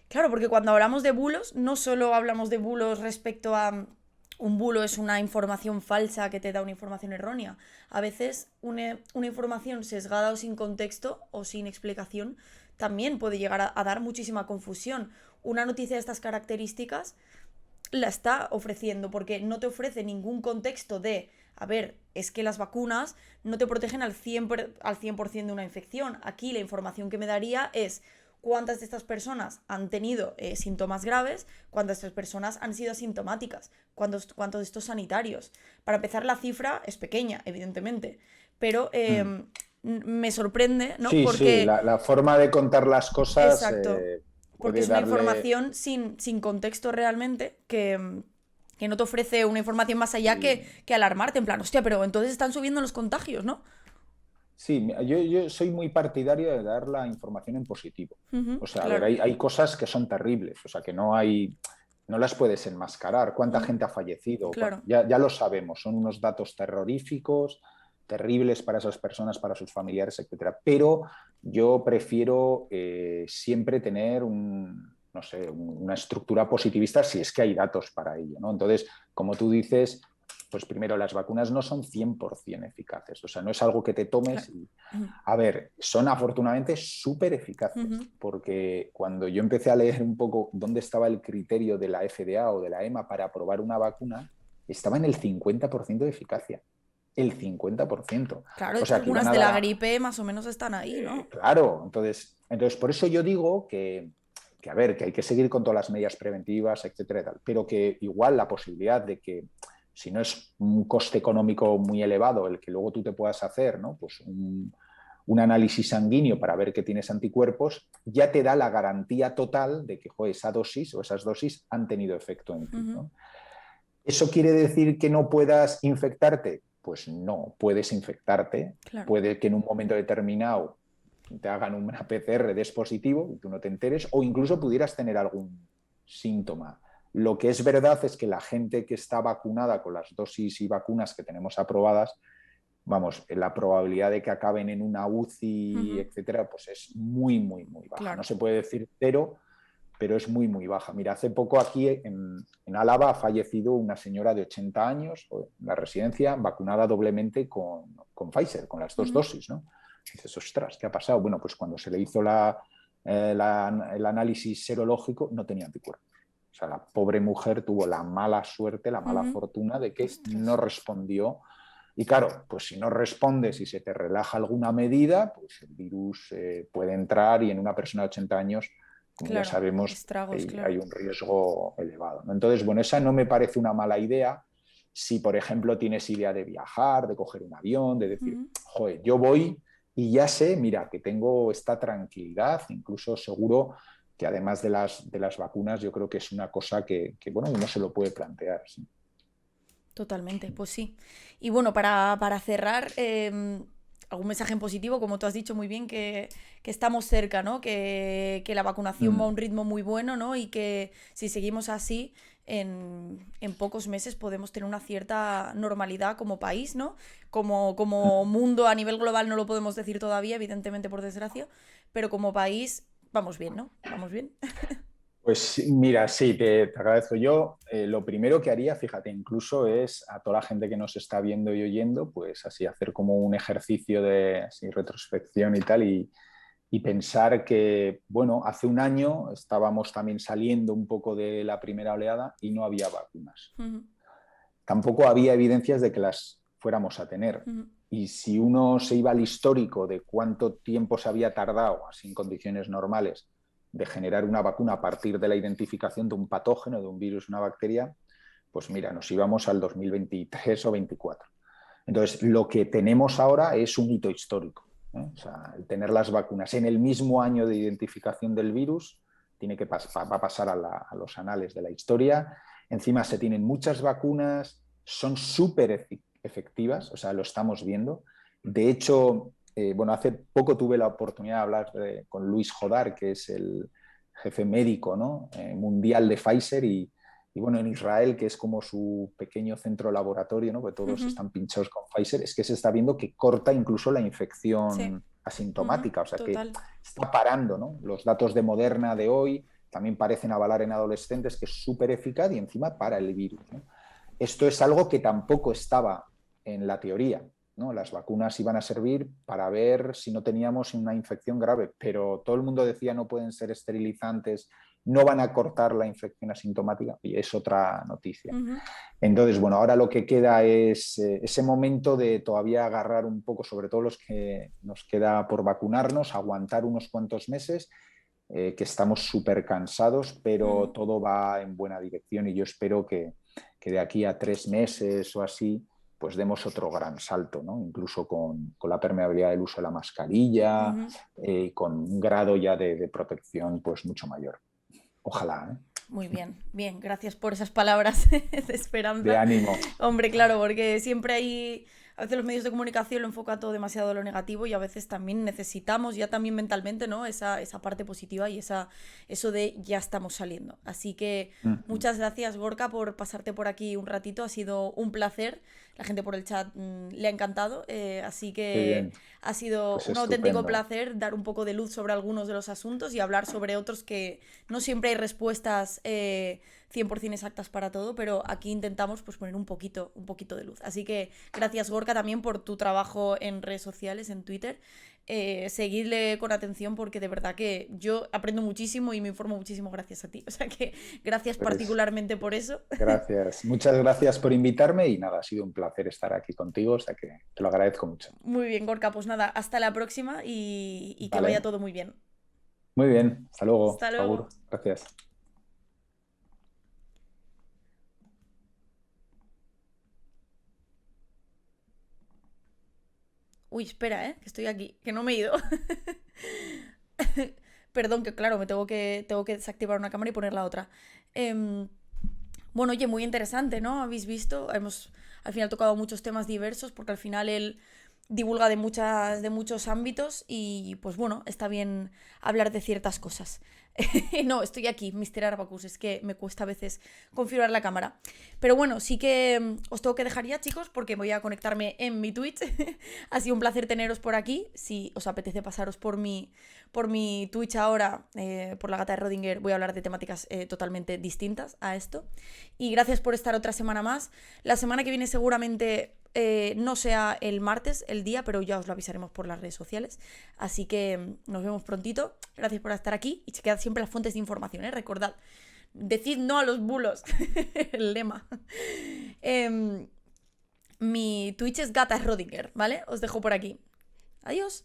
Claro, porque cuando hablamos de bulos, no solo hablamos de bulos respecto a un bulo es una información falsa que te da una información errónea. A veces una información sesgada o sin contexto o sin explicación también puede llegar a dar muchísima confusión. Una noticia de estas características la está ofreciendo porque no te ofrece ningún contexto de, a ver, es que las vacunas no te protegen al 100% de una infección. Aquí la información que me daría es cuántas de estas personas han tenido síntomas graves, cuántas de estas personas han sido asintomáticas, cuántos de estos sanitarios. Para empezar, la cifra es pequeña, evidentemente, pero me sorprende, ¿no? Sí, sí, Porque, la forma de contar las cosas exacto, porque puede es una darle... información sin contexto realmente que no te ofrece una información más allá Sí, que alarmarte, en plan, hostia, pero entonces están subiendo los contagios, ¿no? sí, yo soy muy partidario de dar la información en positivo. O sea, a ver, Claro, hay cosas que son terribles, o sea, que no las puedes enmascarar. ¿Cuánta gente ha fallecido? claro. Ya lo sabemos, son unos datos terroríficos, terribles para esas personas, para sus familiares, etcétera. Pero yo prefiero siempre tener no sé, una estructura positivista si es que hay datos para ello, ¿no? Entonces, como tú dices, pues primero, las vacunas no son 100% eficaces, o sea, no es algo que te tomes Claro. y... A ver, son afortunadamente súper eficaces, porque cuando yo empecé a leer un poco dónde estaba el criterio de la FDA o de la EMA para aprobar una vacuna, estaba en el 50% de eficacia. El 50%. Claro, de O hecho, sea, que iban algunas a de la dar... gripe más o menos están ahí, ¿no? Claro, entonces por eso yo digo a ver, que hay que seguir con todas las medidas preventivas, etcétera, y tal, pero que igual la posibilidad de que si no es un coste económico muy elevado el que luego tú te puedas hacer, ¿no? Pues un análisis sanguíneo para ver que tienes anticuerpos, ya te da la garantía total de que joder, esa dosis o esas dosis han tenido efecto en ti, ¿no? ¿Eso quiere decir que no puedas infectarte? Pues no, puedes infectarte. Claro. Puede que en un momento determinado te hagan una PCR de positivo y tú no te enteres, o incluso pudieras tener algún síntoma. Lo que es verdad es que la gente que está vacunada con las dosis y vacunas que tenemos aprobadas, vamos, la probabilidad de que acaben en una UCI, etcétera, pues es muy, muy, muy baja. No Claro. se puede decir cero, pero es muy, muy baja. Mira, hace poco aquí en Álava ha fallecido una señora de 80 años en la residencia vacunada doblemente con Pfizer, con las 2 dosis, ¿no? Y dices, ostras, ¿qué ha pasado? Bueno, pues cuando se le hizo el análisis serológico no tenía anticuerpos. O sea, la pobre mujer tuvo la mala suerte, la mala fortuna de que no Ostras. respondió. Y claro, pues si no respondes y se te relaja alguna medida, pues el virus puede entrar y en una persona de 80 años, como ya Claro. sabemos, Estragos, hay claro. un riesgo elevado, ¿no? Entonces, bueno, esa no me parece una mala idea. Si, por ejemplo, tienes idea de viajar, de coger un avión, de decir, joder, yo voy y ya sé, mira, que tengo esta tranquilidad, incluso seguro que además de las vacunas, yo creo que es una cosa bueno, uno se lo puede plantear. ¿Sí? Totalmente, pues sí. Y bueno, para cerrar, algún mensaje en positivo, como tú has dicho muy bien, que estamos cerca, ¿no? Que la vacunación va a Mm. un ritmo muy bueno, ¿no? Y que si seguimos así, en pocos meses podemos tener una cierta normalidad como país, ¿no? Como mundo a nivel global no lo podemos decir todavía, evidentemente por desgracia, pero como país vamos bien, ¿no? Vamos bien. Pues mira, sí, te agradezco. Yo lo primero que haría, fíjate, incluso es a toda la gente que nos está viendo y oyendo, pues así hacer como un ejercicio de así, retrospección y tal, y pensar que, bueno, hace un año estábamos también saliendo un poco de la primera oleada y no había vacunas. Ujú, Tampoco había evidencias de que las fuéramos a tener. ujú, Y si uno se iba al histórico de cuánto tiempo se había tardado, así en condiciones normales, de generar una vacuna a partir de la identificación de un patógeno, de un virus, una bacteria, pues mira, nos íbamos al 2023 o 2024. Entonces, lo que tenemos ahora es un hito histórico. O sea, el tener las vacunas en el mismo año de identificación del virus tiene que va a pasar a los anales de la historia. Encima se tienen muchas vacunas, son súper efectivas, o sea, lo estamos viendo. De hecho, bueno, hace poco tuve la oportunidad de hablar con Luis Jodar, que es el jefe médico, ¿no? Mundial de Pfizer, y bueno, en Israel, que es como su pequeño centro laboratorio, ¿no? Que todos ujú. están pinchados con Pfizer, es que se está viendo que corta incluso la Sí. infección Ujú, asintomática, o sea que total. está parando, ¿no? Los datos de Moderna de hoy también parecen avalar en adolescentes que es súper eficaz y encima para el virus, ¿no? Esto es algo que tampoco estaba en la teoría, ¿no? Las vacunas iban a servir para ver si no teníamos una infección grave, pero todo el mundo decía no pueden ser esterilizantes, no van a cortar la infección asintomática, y es otra noticia. Ujú, Entonces, bueno, ahora lo que queda es ese momento de todavía agarrar un poco, sobre todo los que nos queda por vacunarnos, aguantar unos cuantos meses, que estamos súper cansados, pero ujú. todo va en buena dirección y yo espero que de aquí a 3 meses o así, pues demos otro gran salto, ¿no? Incluso con la permeabilidad del uso de la mascarilla, Ujú. con un grado ya de protección pues mucho mayor. Ojalá, ¿eh? Muy bien, bien, gracias por esas palabras de De esperanza. ánimo. Hombre, claro, porque siempre hay, a veces los medios de comunicación lo enfocan todo demasiado a lo negativo y a veces también necesitamos ya también mentalmente, ¿no? Esa parte positiva y eso de ya estamos saliendo. Así que Uh -huh. muchas gracias, Gorka, por pasarte por aquí un ratito. Ha sido un placer. La gente por el chat le ha encantado. Así Qué que bien, ha sido pues un auténtico estupendo. placer dar un poco de luz sobre algunos de los asuntos y hablar sobre otros que no siempre hay respuestas 100% exactas para todo, pero aquí intentamos pues poner un poquito de luz. Así que gracias Gorka también por tu trabajo en redes sociales, en Twitter. Seguidle con atención porque de verdad que yo aprendo muchísimo y me informo muchísimo gracias a ti. O sea que gracias Pues particularmente por eso. gracias. Muchas gracias por invitarme y nada, ha sido un placer estar aquí contigo, o sea que te lo agradezco mucho. Muy bien, Gorka, pues nada, hasta la próxima y que vaya Vale, todo muy bien. muy bien, hasta luego, Hasta luego. Agur, gracias. Uy, espera, que estoy aquí, que no me he ido. Perdón, que claro, tengo que desactivar una cámara y poner la otra. Em, bueno, oye, muy interesante, ¿no? Habéis visto, hemos al final tocado muchos temas diversos porque al final él divulga de muchos ámbitos y pues bueno, está bien hablar de ciertas cosas. No, estoy aquí, Mr. Arbacus, es que me cuesta a veces configurar la cámara. Pero bueno, sí que os tengo que dejar ya, chicos, porque voy a conectarme en mi Twitch. Ha sido un placer teneros por aquí. Si os apetece pasaros por mi Twitch ahora, por la gata de Rodinger, voy a hablar de temáticas totalmente distintas a esto. Y gracias por estar otra semana más. La semana que viene seguramente no sea el martes el día, pero ya os lo avisaremos por las redes sociales. Así que nos vemos prontito. Gracias por estar aquí y chequead siempre las fuentes de información, ¿eh? Recordad, decid no a los bulos. El lema. Mi Twitch es Gata Rodinger, ¿vale? Os dejo por aquí. Adiós.